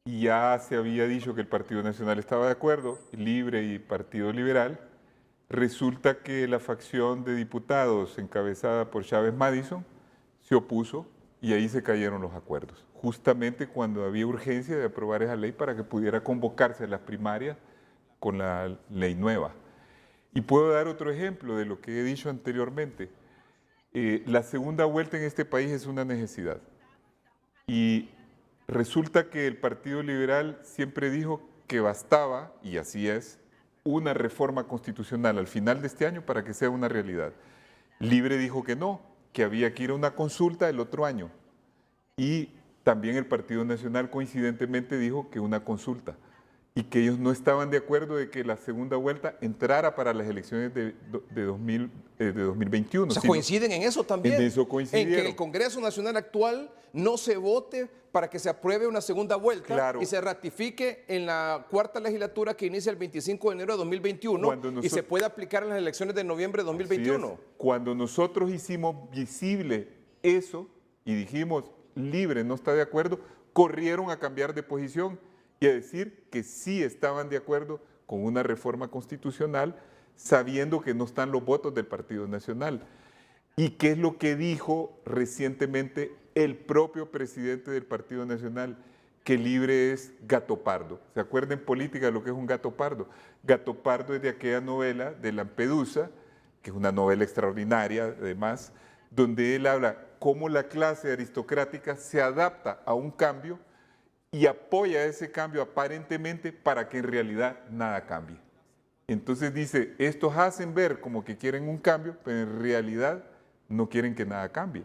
y ya se había dicho que el Partido Nacional estaba de acuerdo, Libre y Partido Liberal, resulta que la facción de diputados encabezada por Chávez Madison se opuso y ahí se cayeron los acuerdos, justamente cuando había urgencia de aprobar esa ley para que pudiera convocarse a las primarias con la ley nueva. Y puedo dar otro ejemplo de lo que he dicho anteriormente. La segunda vuelta en este país es una necesidad y resulta que el Partido Liberal siempre dijo que bastaba, y así es, una reforma constitucional al final de este año para que sea una realidad. Libre dijo que no, que había que ir a una consulta el otro año. Y también el Partido Nacional coincidentemente dijo que una consulta y que ellos no estaban de acuerdo de que la segunda vuelta entrara para las elecciones de 2021. O sea, coinciden en eso también. En eso coincidieron. En que el Congreso Nacional actual no se vote para que se apruebe una segunda vuelta, claro, y se ratifique en la cuarta legislatura que inicia el 25 de enero de 2021 y se pueda aplicar en las elecciones de noviembre de 2021. Cuando nosotros hicimos visible eso y dijimos Libre no está de acuerdo, corrieron a cambiar de posición y a decir que sí estaban de acuerdo con una reforma constitucional, sabiendo que no están los votos del Partido Nacional. ¿Y qué es lo que dijo recientemente el propio presidente del Partido Nacional? Que Libre es gato pardo. ¿Se acuerdan en política lo que es un gato pardo? Gato pardo es de aquella novela de Lampedusa, que es una novela extraordinaria además, donde él habla cómo la clase aristocrática se adapta a un cambio y apoya ese cambio aparentemente para que en realidad nada cambie. Entonces dice, estos hacen ver como que quieren un cambio, pero en realidad no quieren que nada cambie.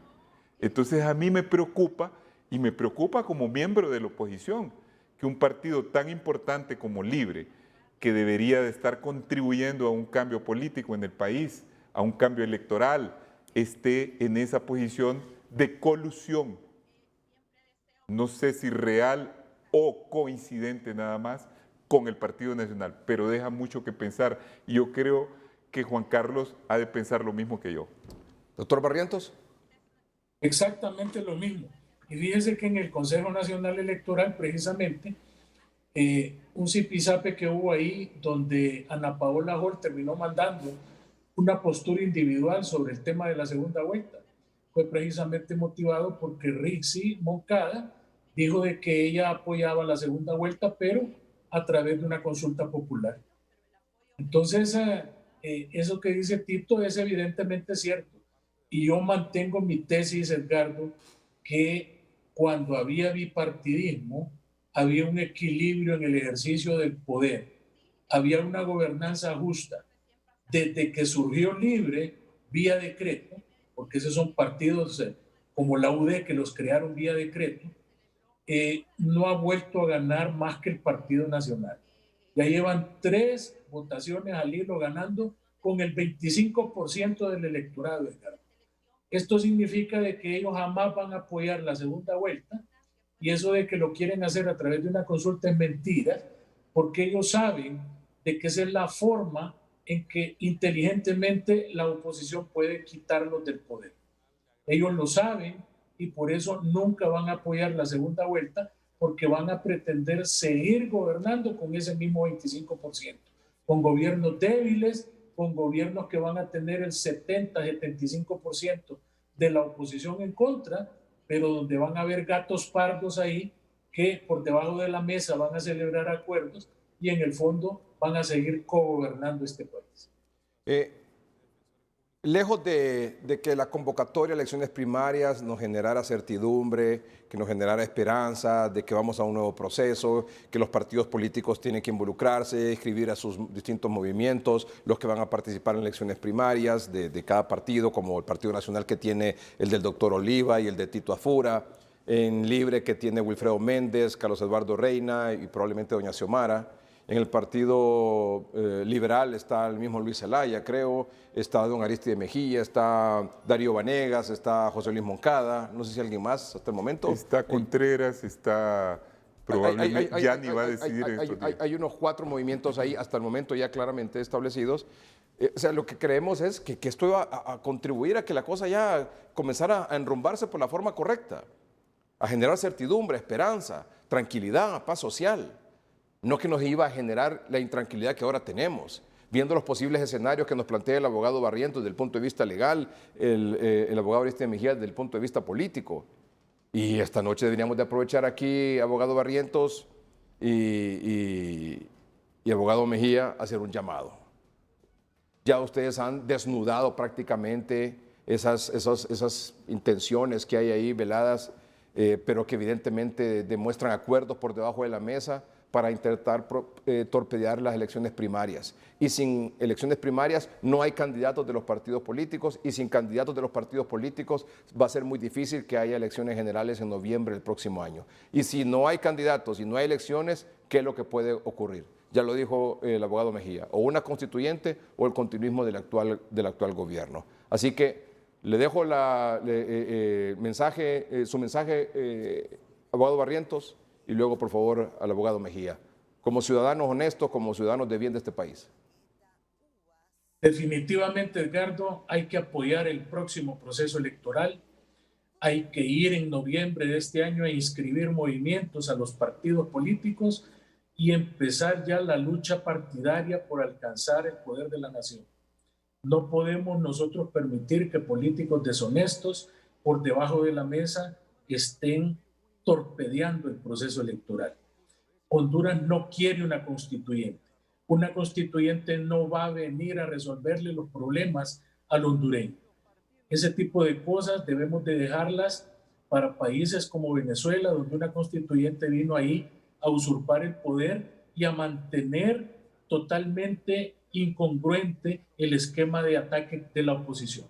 Entonces a mí me preocupa, y me preocupa como miembro de la oposición, que un partido tan importante como Libre, que debería de estar contribuyendo a un cambio político en el país, a un cambio electoral, esté en esa posición de colusión. No sé si real o coincidente nada más con el Partido Nacional, pero deja mucho que pensar. Y yo creo que Juan Carlos ha de pensar lo mismo que yo. Doctor Barrientos. Exactamente lo mismo. Y fíjese que en el Consejo Nacional Electoral, precisamente, un zipizape que hubo ahí, donde Ana Paola Hall terminó mandando una postura individual sobre el tema de la segunda vuelta, fue precisamente motivado porque Rixi Moncada dijo de que ella apoyaba la segunda vuelta, pero a través de una consulta popular. Entonces, eso que dice Tito es evidentemente cierto. Y yo mantengo mi tesis, Edgardo, que cuando había bipartidismo, había un equilibrio en el ejercicio del poder, había una gobernanza justa. Desde que surgió Libre, vía decreto, porque esos son partidos como la UD que los crearon vía decreto, no ha vuelto a ganar más que el Partido Nacional. Ya llevan 3 votaciones al hilo ganando con el 25% del electorado, Edgardo. Esto significa de que ellos jamás van a apoyar la segunda vuelta, y eso de que lo quieren hacer a través de una consulta es mentira, porque ellos saben de que esa es la forma en que inteligentemente la oposición puede quitarlos del poder. Ellos lo saben y por eso nunca van a apoyar la segunda vuelta, porque van a pretender seguir gobernando con ese mismo 25%, con gobiernos débiles, con gobiernos que van a tener el 70-75% de la oposición en contra, pero donde van a haber gatos pardos ahí que por debajo de la mesa van a celebrar acuerdos y en el fondo van a seguir cogobernando este país. Lejos de que la convocatoria a elecciones primarias nos generara certidumbre, que nos generara esperanza de que vamos a un nuevo proceso, que los partidos políticos tienen que involucrarse, escribir a sus distintos movimientos, los que van a participar en elecciones primarias de cada partido, como el Partido Nacional que tiene el del doctor Oliva y el de Tito Afura, en Libre que tiene Wilfredo Méndez, Carlos Eduardo Reina y probablemente doña Xiomara. En el Partido Liberal está el mismo Luis Zelaya, creo, está don Aristide Mejía, está Darío Vanegas, está José Luis Moncada, no sé si alguien más hasta el momento. Está Contreras, está probablemente, ya ni va a decidir esto. Hay unos 4 movimientos ahí hasta el momento ya claramente establecidos. O sea, lo que creemos es que esto va a contribuir a que la cosa ya comenzara a enrumbarse por la forma correcta, a generar certidumbre, esperanza, tranquilidad, paz social. No que nos iba a generar la intranquilidad que ahora tenemos, viendo los posibles escenarios que nos plantea el abogado Barrientos desde el punto de vista legal, el abogado Aristide Mejía desde el punto de vista político. Y esta noche deberíamos de aprovechar aquí, abogado Barrientos y abogado Mejía, hacer un llamado. Ya ustedes han desnudado prácticamente esas intenciones que hay ahí veladas, pero que evidentemente demuestran acuerdos por debajo de la mesa para intentar torpedear las elecciones primarias. Y sin elecciones primarias no hay candidatos de los partidos políticos, y sin candidatos de los partidos políticos va a ser muy difícil que haya elecciones generales en noviembre del próximo año. Y si no hay candidatos y no hay elecciones, ¿qué es lo que puede ocurrir? Ya lo dijo el abogado Mejía, o una constituyente o el continuismo del actual gobierno. Así que le dejo su mensaje, abogado Barrientos, y luego, por favor, al abogado Mejía, como ciudadanos honestos, como ciudadanos de bien de este país. Definitivamente, Edgardo, hay que apoyar el próximo proceso electoral. Hay que ir en noviembre de este año a inscribir movimientos a los partidos políticos y empezar ya la lucha partidaria por alcanzar el poder de la nación. No podemos nosotros permitir que políticos deshonestos por debajo de la mesa estén torpedeando el proceso electoral. Honduras no quiere una constituyente. Una constituyente no va a venir a resolverle los problemas al hondureño. Ese tipo de cosas debemos de dejarlas para países como Venezuela, donde una constituyente vino ahí a usurpar el poder y a mantener totalmente incongruente el esquema de ataque de la oposición.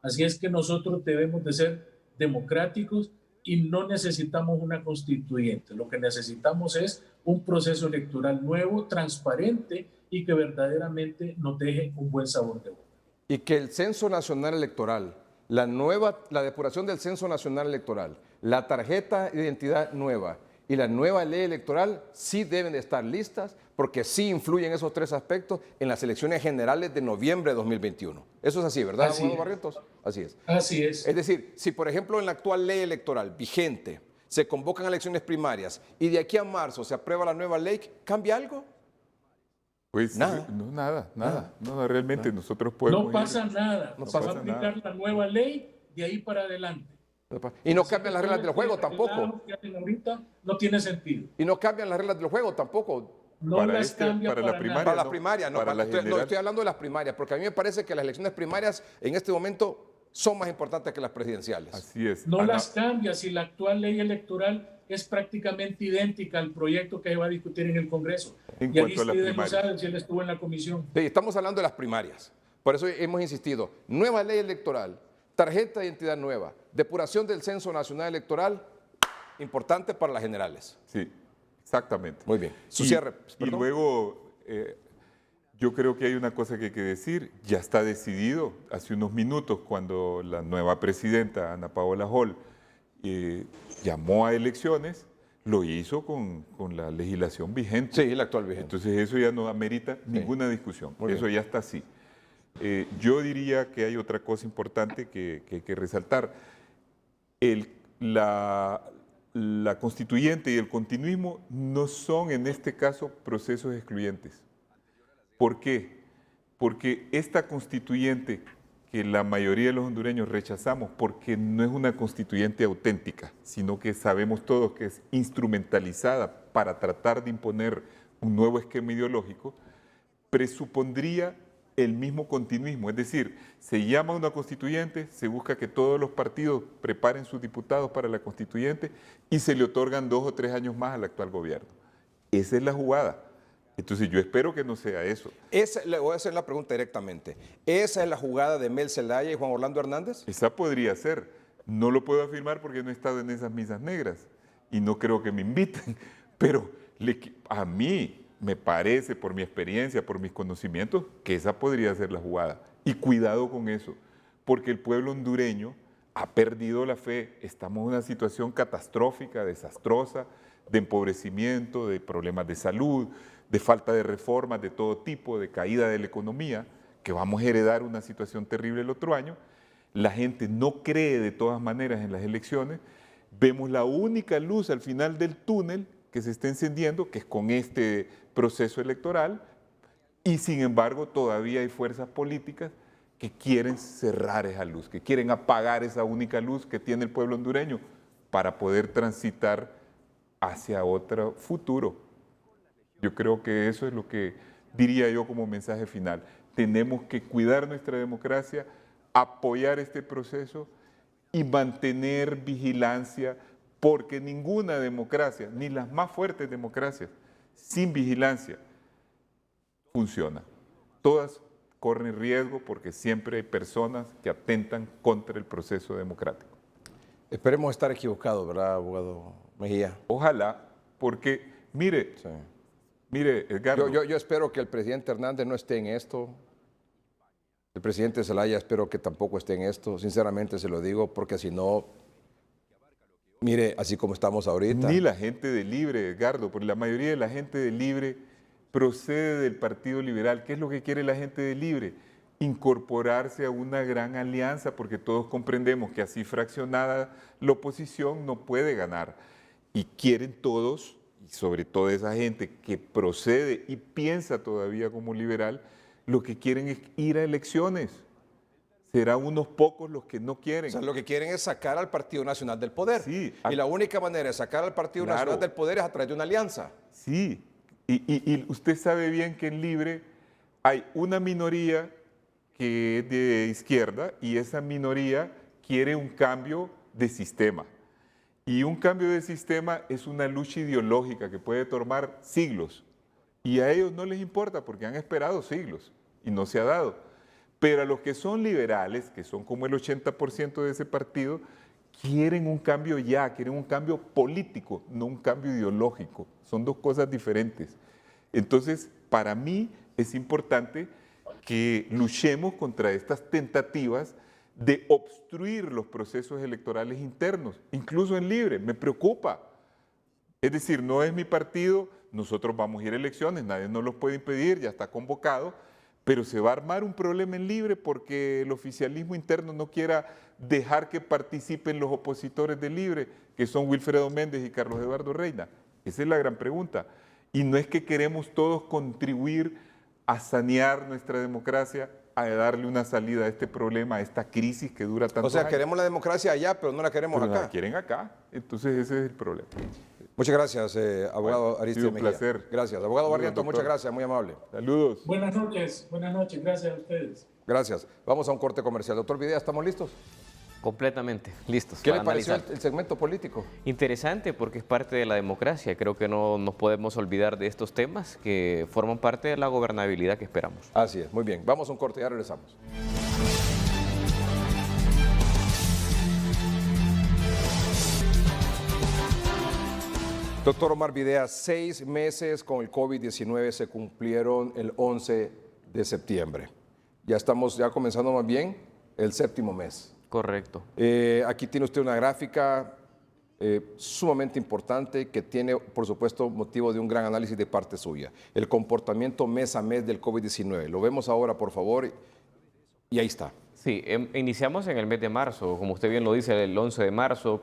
Así es que nosotros debemos de ser democráticos y no necesitamos una constituyente. Lo que necesitamos es un proceso electoral nuevo, transparente y que verdaderamente nos deje un buen sabor de boca. Y que el Censo Nacional Electoral, la depuración del Censo Nacional Electoral, la tarjeta de identidad nueva y la nueva ley electoral sí deben de estar listas, porque sí influyen esos 3 aspectos en las elecciones generales de noviembre de 2021. Eso es así, ¿verdad, abogado Barrientos? Así es. Así es. Es decir, si por ejemplo en la actual ley electoral vigente se convocan elecciones primarias y de aquí a marzo se aprueba la nueva ley, ¿cambia algo? Pues nada. No, realmente nosotros podemos... No pasa nada. No Se pasa va a aplicar la nueva ley de ahí para adelante. Y no cambian las reglas del juego tampoco. Lo que hacen ahorita no tiene sentido. Y no cambian las reglas del juego tampoco. No para las cambia para la primaria. Para la primaria, no, para la general. estoy hablando de las primarias, porque a mí me parece que las elecciones primarias en este momento son más importantes que las presidenciales. Así es. No las cambia si la actual ley electoral es prácticamente idéntica al proyecto que va a discutir en el Congreso. En y cuanto a las Aristide no primarias. sabe si él estuvo en la comisión. Sí, estamos hablando de las primarias. Por eso hemos insistido. Nueva ley electoral, tarjeta de identidad nueva, depuración del Censo Nacional Electoral, importante para las generales. Sí, exactamente. Muy bien. Su cierre. Y luego, yo creo que hay una cosa que hay que decir. Ya está decidido hace unos minutos cuando la nueva presidenta, Ana Paola Hall, llamó a elecciones. lo hizo con la legislación vigente. Sí, la actual vigente. Entonces eso ya no amerita ninguna discusión. Muy Eso bien. ya está así. Yo diría que hay otra cosa importante que hay que resaltar. La constituyente y el continuismo no son en este caso procesos excluyentes. ¿Por qué? Porque esta constituyente que la mayoría de los hondureños rechazamos porque no es una constituyente auténtica, sino que sabemos todos que es instrumentalizada para tratar de imponer un nuevo esquema ideológico, presupondría el mismo continuismo. Es decir, se llama una constituyente, se busca que todos los partidos preparen sus diputados para la constituyente y se le otorgan 2 o 3 años más al actual gobierno. Esa es la jugada. Entonces yo espero que no sea eso. Le voy a hacer la pregunta directamente. ¿Esa es la jugada de Mel Zelaya y Juan Orlando Hernández? Esa podría ser. No lo puedo afirmar porque no he estado en esas misas negras y no creo que me inviten, pero a mí me parece, por mi experiencia, por mis conocimientos, que esa podría ser la jugada. Y cuidado con eso, porque el pueblo hondureño ha perdido la fe. Estamos en una situación catastrófica, desastrosa, de empobrecimiento, de problemas de salud, de falta de reformas de todo tipo, de caída de la economía, que vamos a heredar una situación terrible el otro año. La gente no cree de todas maneras en las elecciones. Vemos la única luz al final del túnel que se está encendiendo, que es con este proceso electoral, y sin embargo todavía hay fuerzas políticas que quieren cerrar esa luz, que quieren apagar esa única luz que tiene el pueblo hondureño para poder transitar hacia otro futuro. Yo creo que eso es lo que diría yo como mensaje final. Tenemos que cuidar nuestra democracia, apoyar este proceso y mantener vigilancia, porque ninguna democracia, ni las más fuertes democracias, sin vigilancia, funciona. Todas corren riesgo porque siempre hay personas que atentan contra el proceso democrático. Esperemos estar equivocados, ¿verdad, abogado Mejía? Ojalá, porque, mire, Sí. mire, Edgardo. Yo espero que el presidente Hernández no esté en esto. El presidente Zelaya espero que tampoco esté en esto. Sinceramente se lo digo, porque si no, mire, así como estamos ahorita. Ni la gente de Libre, Edgardo, porque la mayoría de la gente de Libre procede del Partido Liberal. ¿Qué es lo que quiere la gente de Libre? Incorporarse a una gran alianza, porque todos comprendemos que así fraccionada la oposición no puede ganar. Y quieren todos, y sobre todo esa gente que procede y piensa todavía como liberal, lo que quieren es ir a elecciones. Serán unos pocos los que no quieren. O sea, lo que quieren es sacar al Partido Nacional del poder. Sí. Y la única manera de sacar al Partido Claro. Nacional del poder es a través de una alianza. Sí, y usted sabe bien que en Libre hay una minoría que es de izquierda y esa minoría quiere un cambio de sistema. Y un cambio de sistema es una lucha ideológica que puede tomar siglos. Y a ellos no les importa porque han esperado siglos y no se ha dado. Pero a los que son liberales, que son como el 80% de ese partido, quieren un cambio ya, quieren un cambio político, no un cambio ideológico. Son dos cosas diferentes. Entonces, para mí es importante que luchemos contra estas tentativas de obstruir los procesos electorales internos, incluso en Libre. Me preocupa. Es decir, no es mi partido, nosotros vamos a ir a elecciones, nadie nos los puede impedir, ya está convocado, pero se va a armar un problema en Libre porque el oficialismo interno no quiera dejar que participen los opositores de Libre, que son Wilfredo Méndez y Carlos Eduardo Reina. Esa es la gran pregunta. Y no es que queremos todos contribuir a sanear nuestra democracia, a darle una salida a este problema, a esta crisis que dura tanto. O sea, queremos la democracia allá, pero no la queremos pero acá. la quieren acá. Entonces ese es el problema. Muchas gracias, abogado Aristide un Mejía. placer. Gracias. Abogado Saludos, Barrientos, muchas doctor. gracias, muy amable. Saludos. Buenas noches, gracias a ustedes. Gracias. Vamos a un corte comercial. Doctor Videa, ¿estamos listos? Completamente, listos. ¿Qué para le pareció analizar. el segmento político? Interesante porque es parte de la democracia. Creo que no nos podemos olvidar de estos temas que forman parte de la gobernabilidad que esperamos. Así es, muy bien. Vamos a un corte, ya regresamos. Doctor Omar Videa, 6 meses con el COVID-19 se cumplieron el 11 de septiembre. Ya estamos comenzando más bien el 7º mes. Correcto. Aquí tiene usted una gráfica. sumamente importante que tiene, por supuesto, motivo de un gran análisis de parte suya. El comportamiento mes a mes del COVID-19. Lo vemos ahora, por favor, y ahí está. Sí, iniciamos en el mes de marzo, como usted bien lo dice, el 11 de marzo,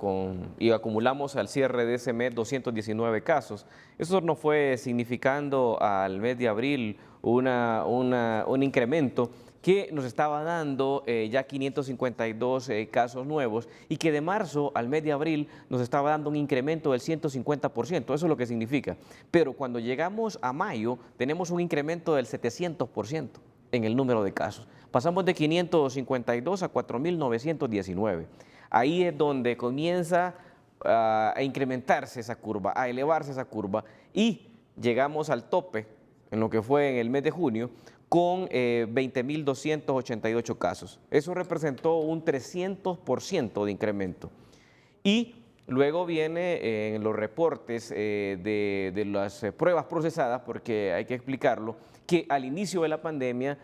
y acumulamos al cierre de ese mes 219 casos. Eso nos fue significando al mes de abril un incremento que nos estaba dando ya 552 casos nuevos y que de marzo al mes de abril nos estaba dando un incremento del 150%, eso es lo que significa. Pero cuando llegamos a mayo tenemos un incremento del 700% en el número de casos. Pasamos de 552 a 4.919. Ahí es donde comienza a incrementarse esa curva, a elevarse esa curva y llegamos al tope en lo que fue en el mes de junio, con 20.288 casos. Eso representó un 300% de incremento. Y luego viene en los reportes de las pruebas procesadas, porque hay que explicarlo, que al inicio de la pandemia,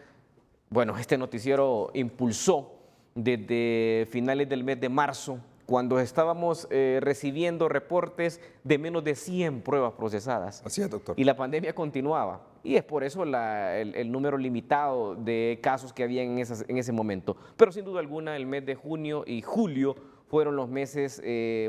bueno, este noticiero impulsó desde finales del mes de marzo, cuando estábamos recibiendo reportes de menos de 100 pruebas procesadas. Así es, doctor. Y la pandemia continuaba. Y es por eso el número limitado de casos que había en ese momento. Pero sin duda alguna el mes de junio y julio fueron los meses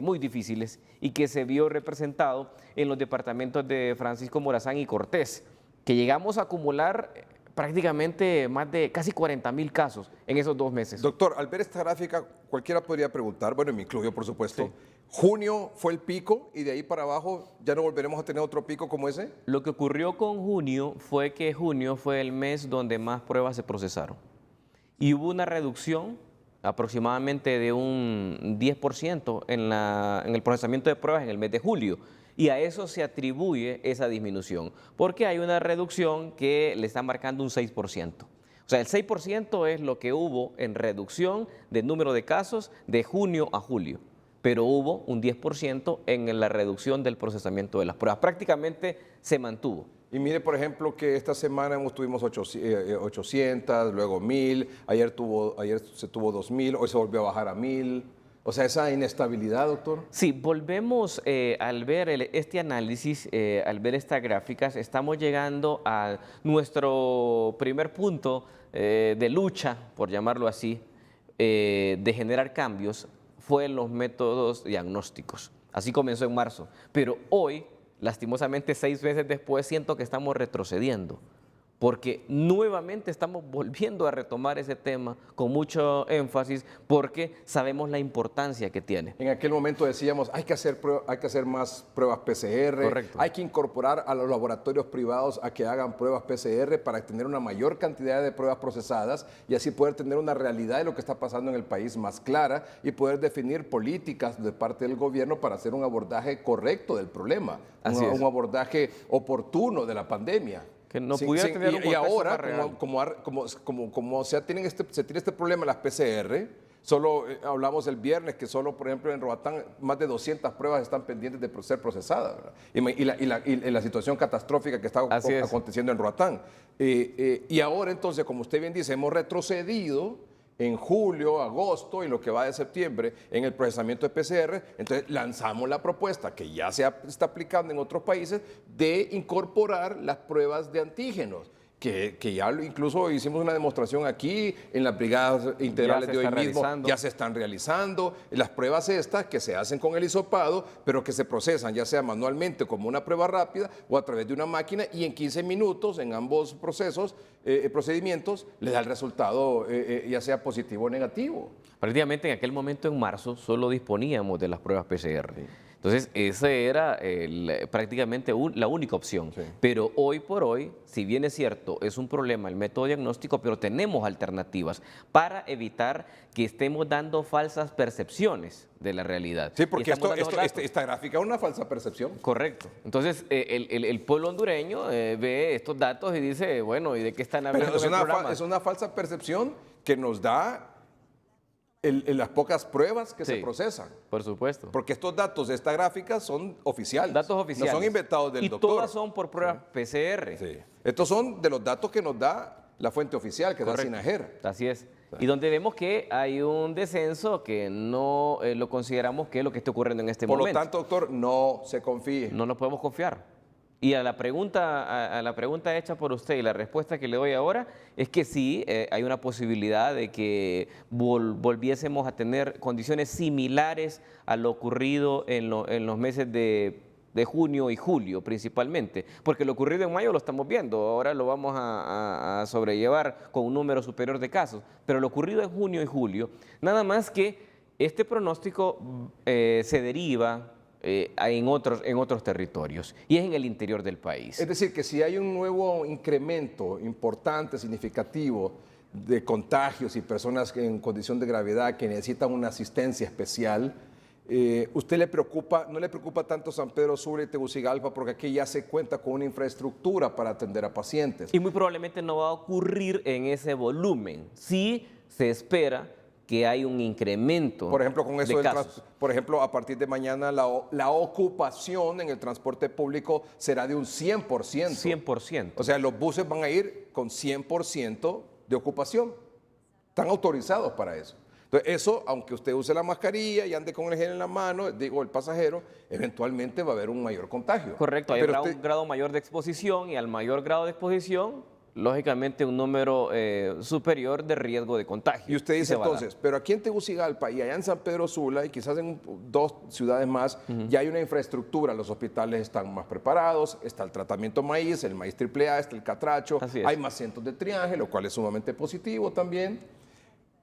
muy difíciles y que se vio representado en los departamentos de Francisco Morazán y Cortés, que llegamos a acumular prácticamente más de casi 40.000 casos en esos 2 meses. Doctor, al ver esta gráfica, cualquiera podría preguntar, bueno, me incluyo por supuesto, sí. ¿Junio fue el pico y de ahí para abajo ya no volveremos a tener otro pico como ese? Lo que ocurrió con junio fue que junio fue el mes donde más pruebas se procesaron y hubo una reducción aproximadamente de un 10% en el procesamiento de pruebas en el mes de julio. Y a eso se atribuye esa disminución, porque hay una reducción que le está marcando un 6%. O sea, el 6% es lo que hubo en reducción del número de casos de junio a julio, pero hubo un 10% en la reducción del procesamiento de las pruebas. Prácticamente se mantuvo. Y mire, por ejemplo, que esta semana tuvimos 800, luego 1.000, ayer se tuvo 2.000, hoy se volvió a bajar a 1.000. O sea, esa inestabilidad, doctor. Sí, volvemos al ver este análisis, al ver estas gráficas, estamos llegando a nuestro primer punto de lucha, por llamarlo así, de generar cambios, fue en los métodos diagnósticos. Así comenzó en marzo, pero hoy, lastimosamente 6 meses después, siento que estamos retrocediendo, porque nuevamente estamos volviendo a retomar ese tema con mucho énfasis porque sabemos la importancia que tiene. En aquel momento decíamos, hay que hacer más pruebas PCR, correcto, hay que incorporar a los laboratorios privados a que hagan pruebas PCR para tener una mayor cantidad de pruebas procesadas y así poder tener una realidad de lo que está pasando en el país más clara y poder definir políticas de parte del gobierno para hacer un abordaje correcto del problema, un abordaje oportuno de la pandemia. Que no pudiera tener un contexto ahora, más real. como se tiene este problema en las PCR, solo hablamos el viernes que solo, por ejemplo, en Roatán más de 200 pruebas están pendientes de ser procesadas, ¿verdad? Y la situación catastrófica que está aconteciendo en Roatán. Y ahora entonces, como usted bien dice, hemos retrocedido en julio, agosto y lo que va de septiembre en el procesamiento de PCR, entonces lanzamos la propuesta que ya se está aplicando en otros países de incorporar las pruebas de antígenos, que ya incluso hicimos una demostración aquí en las brigadas integrales de hoy mismo, ya se están realizando las pruebas estas que se hacen con el hisopado, pero que se procesan ya sea manualmente como una prueba rápida o a través de una máquina y en 15 minutos en ambos procedimientos les da el resultado ya sea positivo o negativo. Prácticamente en aquel momento en marzo solo disponíamos de las pruebas PCR. Sí. Entonces, esa era prácticamente la única opción. Sí. Pero hoy por hoy, si bien es cierto, es un problema el método diagnóstico, pero tenemos alternativas para evitar que estemos dando falsas percepciones de la realidad. Sí, porque esta gráfica es una falsa percepción. Correcto. Entonces, el pueblo hondureño ve estos datos y dice, bueno, ¿y de qué están hablando? Pero es una falsa percepción que nos da las pocas pruebas que se procesan. Por supuesto. Porque estos datos de esta gráfica son oficiales. Datos oficiales. No son inventados del doctor. Y todas son por pruebas PCR. Sí. Estos son de los datos que nos da la fuente oficial, que da Sinajer. Así es. Y donde vemos que hay un descenso que no lo consideramos que es lo que está ocurriendo en este momento. Por lo tanto, doctor, no se confíe. No nos podemos confiar. Y a la pregunta hecha por usted y la respuesta que le doy ahora es que sí, hay una posibilidad de que volviésemos a tener condiciones similares a lo ocurrido en los meses de junio y julio principalmente, porque lo ocurrido en mayo lo estamos viendo, ahora lo vamos a sobrellevar con un número superior de casos, pero lo ocurrido en junio y julio, nada más que este pronóstico se deriva en otros territorios y es en el interior del país. Es decir, que si hay un nuevo incremento importante, significativo de contagios y personas en condición de gravedad que necesitan una asistencia especial, ¿usted no le preocupa tanto San Pedro Sula y Tegucigalpa porque aquí ya se cuenta con una infraestructura para atender a pacientes? Y muy probablemente no va a ocurrir en ese volumen. Sí se espera que hay un incremento por ejemplo, con eso de casos. Por ejemplo, a partir de mañana la ocupación en el transporte público será de un 100%. 100%. O sea, los buses van a ir con 100% de ocupación. Están autorizados para eso. Entonces, eso, aunque usted use la mascarilla y ande con el gel en la mano, digo, el pasajero, eventualmente va a haber un mayor contagio. Correcto, hay un grado mayor de exposición y al mayor grado de exposición, lógicamente un número superior de riesgo de contagio. Y usted dice entonces, pero aquí en Tegucigalpa y allá en San Pedro Sula y quizás en 2 ciudades más, ya hay una infraestructura, los hospitales están más preparados, está el tratamiento maíz, el maíz AAA, está el catracho, hay más centros de triaje, lo cual es sumamente positivo también,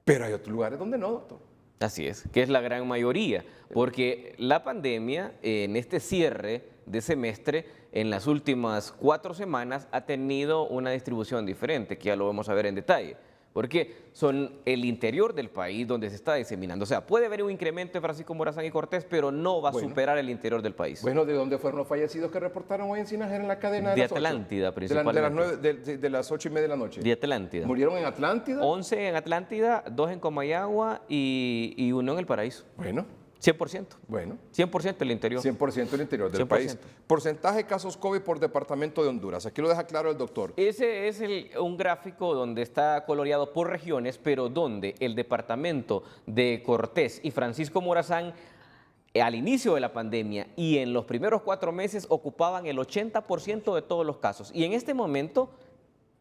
pero hay otros lugares donde no, doctor. Así es, que es la gran mayoría, porque la pandemia en este cierre de semestre, en las últimas 4 semanas, ha tenido una distribución diferente, que ya lo vamos a ver en detalle, porque son el interior del país donde se está diseminando. O sea, puede haber un incremento en Francisco Morazán y Cortés, pero no va a superar el interior del país. Bueno, ¿de dónde fueron los fallecidos que reportaron hoy en Sinajer en la cadena de las 8? Atlántida, principalmente. De las 8:30 de la noche. De Atlántida. ¿Murieron en Atlántida? 11 en Atlántida, 2 en Comayagua y 1 en El Paraíso. Bueno. 100%. Bueno. 100% el interior. 100% el interior del 100%. país. Porcentaje de casos COVID por departamento de Honduras. Aquí lo deja claro el doctor. Ese es un gráfico donde está coloreado por regiones, pero donde el departamento de Cortés y Francisco Morazán al inicio de la pandemia y en los primeros 4 meses ocupaban el 80% de todos los casos. Y en este momento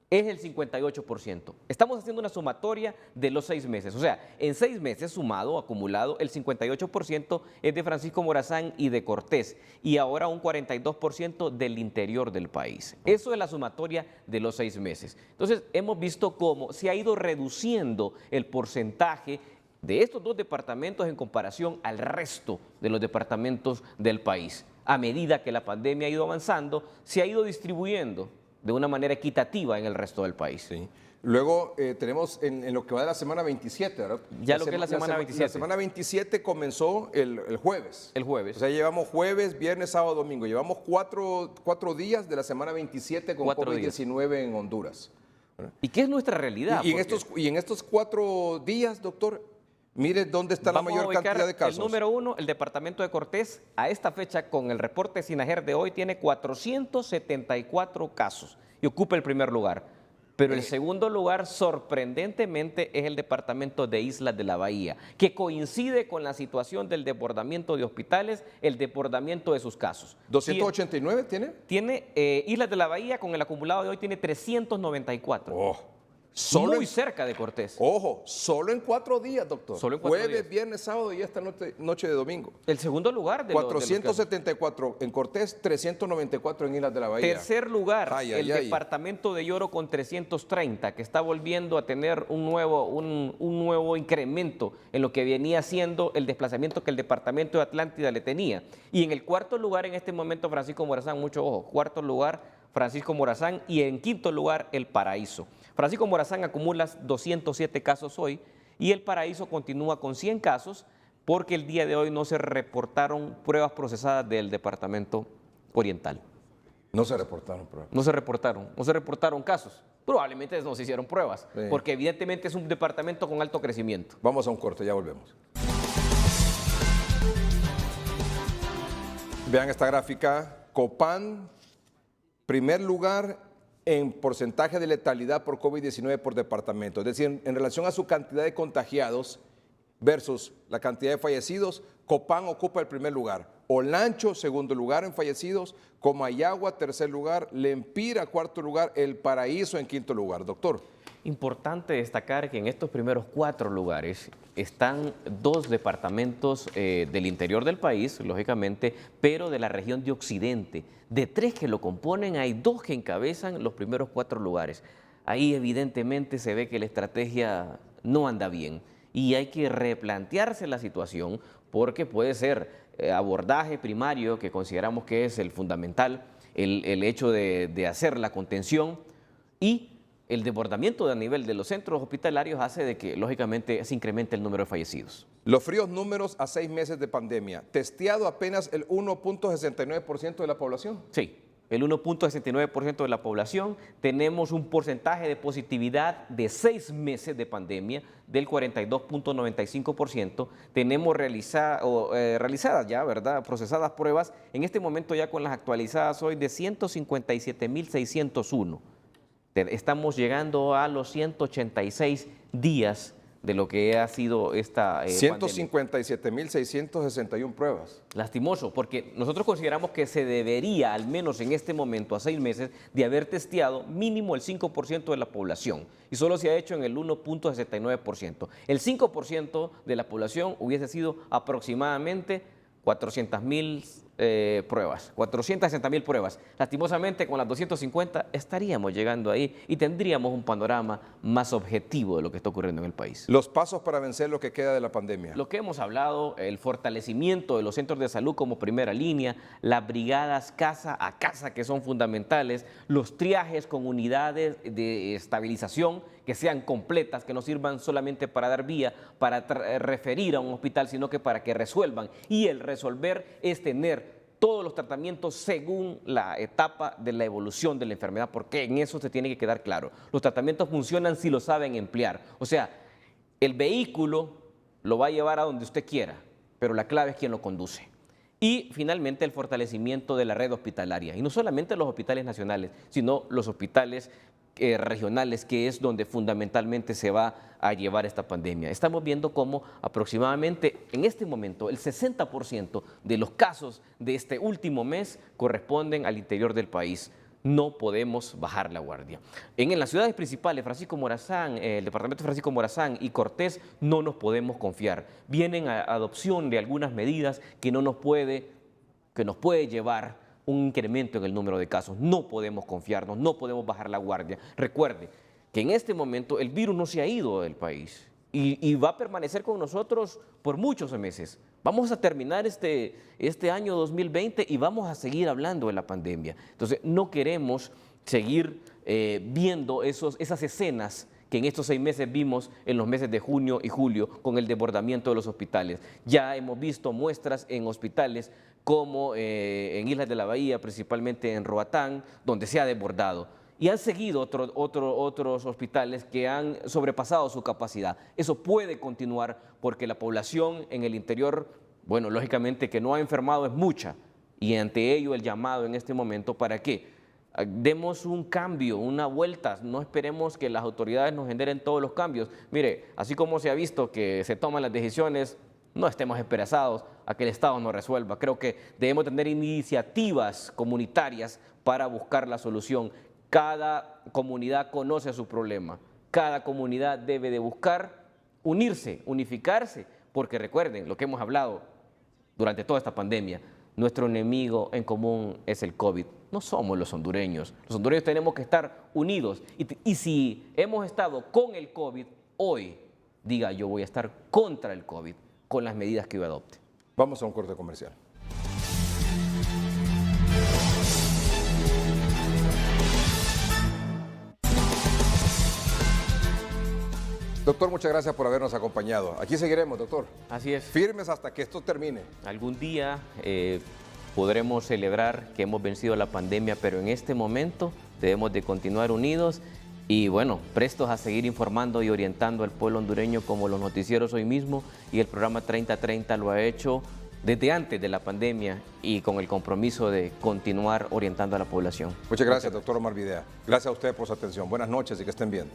es el 58%. Estamos haciendo una sumatoria de los 6 meses. O sea, en 6 meses sumado, acumulado, el 58% es de Francisco Morazán y de Cortés. Y ahora un 42% del interior del país. Eso es la sumatoria de los 6 meses. Entonces, hemos visto cómo se ha ido reduciendo el porcentaje de estos 2 departamentos en comparación al resto de los departamentos del país. A medida que la pandemia ha ido avanzando, se ha ido distribuyendo de una manera equitativa en el resto del país. Sí. Luego tenemos en lo que va de la semana 27, ¿verdad? Ya lo que es la semana 27. La semana 27 comenzó el jueves. El jueves. O sea, llevamos jueves, viernes, sábado, domingo. Llevamos 4 días de la semana 27 con COVID-19 en Honduras. ¿Y qué es nuestra realidad? Y en estos 4 días, doctor, mire dónde está la mayor cantidad de casos. El número 1, el departamento de Cortés, a esta fecha, con el reporte Sinajer de hoy, tiene 474 casos y ocupa el primer lugar. Pero el segundo lugar, sorprendentemente, es el departamento de Islas de la Bahía, que coincide con la situación del desbordamiento de hospitales, el desbordamiento de sus casos. ¿289 tiene? Tiene Islas de la Bahía, con el acumulado de hoy, tiene 394. Muy cerca de Cortés. Ojo, solo en 4 días, doctor. Solo en 4 Jueves, días. viernes, sábado y esta noche de domingo. El segundo lugar de 474 en Cortés, 394 en Islas de la Bahía. Tercer lugar, el departamento de Lloro con 330, que está volviendo a tener un nuevo incremento en lo que venía siendo el desplazamiento que el departamento de Atlántida le tenía. Y en el cuarto lugar en este momento Francisco Morazán, mucho ojo, cuarto lugar Francisco Morazán y en quinto lugar El Paraíso. Francisco Morazán acumula 207 casos hoy y El Paraíso continúa con 100 casos porque el día de hoy no se reportaron pruebas procesadas del departamento oriental. No se reportaron pruebas. No se reportaron casos. Probablemente no se hicieron pruebas, porque evidentemente es un departamento con alto crecimiento. Vamos a un corte, ya volvemos. Vean esta gráfica, Copán, primer lugar en porcentaje de letalidad por COVID-19 por departamento. Es decir, en relación a su cantidad de contagiados versus la cantidad de fallecidos, Copán ocupa el primer lugar. Olancho, segundo lugar en fallecidos, Comayagua, tercer lugar, Lempira, cuarto lugar, El Paraíso en quinto lugar. Doctor. Importante destacar que en estos primeros 4 lugares están 2 departamentos del interior del país, lógicamente, pero de la región de Occidente. De 3 que lo componen, hay 2 que encabezan los primeros 4 lugares. Ahí evidentemente se ve que la estrategia no anda bien y hay que replantearse la situación porque puede ser abordaje primario, que consideramos que es el fundamental, el hecho de hacer la contención, y el desbordamiento a nivel de los centros hospitalarios hace de que, lógicamente, se incremente el número de fallecidos. Los fríos números a 6 meses de pandemia. ¿Testeado apenas el 1.69% de la población? Sí, el 1.69% de la población. Tenemos un porcentaje de positividad de 6 meses de pandemia del 42.95%. Tenemos realizadas ya, ¿verdad?, procesadas pruebas, en este momento ya con las actualizadas hoy, de 157.601. Estamos llegando a los 186 días de lo que ha sido esta 157.661 pruebas. Lastimoso, porque nosotros consideramos que se debería, al menos en este momento, a 6 meses, de haber testeado mínimo el 5% de la población. Y solo se ha hecho en el 1.69%. El 5% de la población hubiese sido aproximadamente 400.000 pruebas, 460.000 pruebas. Lastimosamente, con las 250 estaríamos llegando ahí y tendríamos un panorama más objetivo de lo que está ocurriendo en el país. Los pasos para vencer lo que queda de la pandemia. Lo que hemos hablado, el fortalecimiento de los centros de salud como primera línea, las brigadas casa a casa que son fundamentales, los triajes con unidades de estabilización que sean completas, que no sirvan solamente para dar vía, para referir a un hospital, sino que para que resuelvan. Y el resolver es tener todos los tratamientos según la etapa de la evolución de la enfermedad, porque en eso se tiene que quedar claro. Los tratamientos funcionan si lo saben emplear. O sea, el vehículo lo va a llevar a donde usted quiera, pero la clave es quién lo conduce. Y finalmente el fortalecimiento de la red hospitalaria, y no solamente los hospitales nacionales, sino los hospitales regionales, que es donde fundamentalmente se va a llevar esta pandemia. Estamos viendo cómo aproximadamente en este momento el 60% de los casos de este último mes corresponden al interior del país. No podemos bajar la guardia. En las ciudades principales, Francisco Morazán, el departamento de Francisco Morazán y Cortés, no nos podemos confiar. Vienen a adopción de algunas medidas que nos puede llevar un incremento en el número de casos. No podemos confiarnos, no podemos bajar la guardia. Recuerde que en este momento el virus no se ha ido del país y va a permanecer con nosotros por muchos meses. Vamos a terminar este año 2020 y vamos a seguir hablando de la pandemia. Entonces, no queremos seguir viendo esas escenas que en estos 6 meses vimos en los meses de junio y julio con el desbordamiento de los hospitales. Ya hemos visto muestras en hospitales como en Islas de la Bahía, principalmente en Roatán, donde se ha desbordado. Y han seguido otros hospitales que han sobrepasado su capacidad. Eso puede continuar porque la población en el interior, bueno, lógicamente que no ha enfermado es mucha. Y ante ello el llamado en este momento para que demos un cambio, una vuelta, no esperemos que las autoridades nos generen todos los cambios. Mire, así como se ha visto que se toman las decisiones, no estemos esperanzados a que el Estado nos resuelva. Creo que debemos tener iniciativas comunitarias para buscar la solución. Cada comunidad conoce su problema. Cada comunidad debe de buscar unirse, unificarse, porque recuerden lo que hemos hablado durante toda esta pandemia. Nuestro enemigo en común es el COVID. No somos los hondureños. Los hondureños tenemos que estar unidos. Y si hemos estado con el COVID, hoy diga yo voy a estar contra el COVID con las medidas que yo adopte. Vamos a un corte comercial. Doctor, muchas gracias por habernos acompañado. Aquí seguiremos, doctor. Así es. Firmes hasta que esto termine. Algún día podremos celebrar que hemos vencido la pandemia, pero en este momento debemos de continuar unidos y, bueno, prestos a seguir informando y orientando al pueblo hondureño como los noticieros hoy mismo y el programa 3030 lo ha hecho desde antes de la pandemia y con el compromiso de continuar orientando a la población. Muchas gracias, doctor Omar Videa. Gracias a ustedes por su atención. Buenas noches y que estén bien.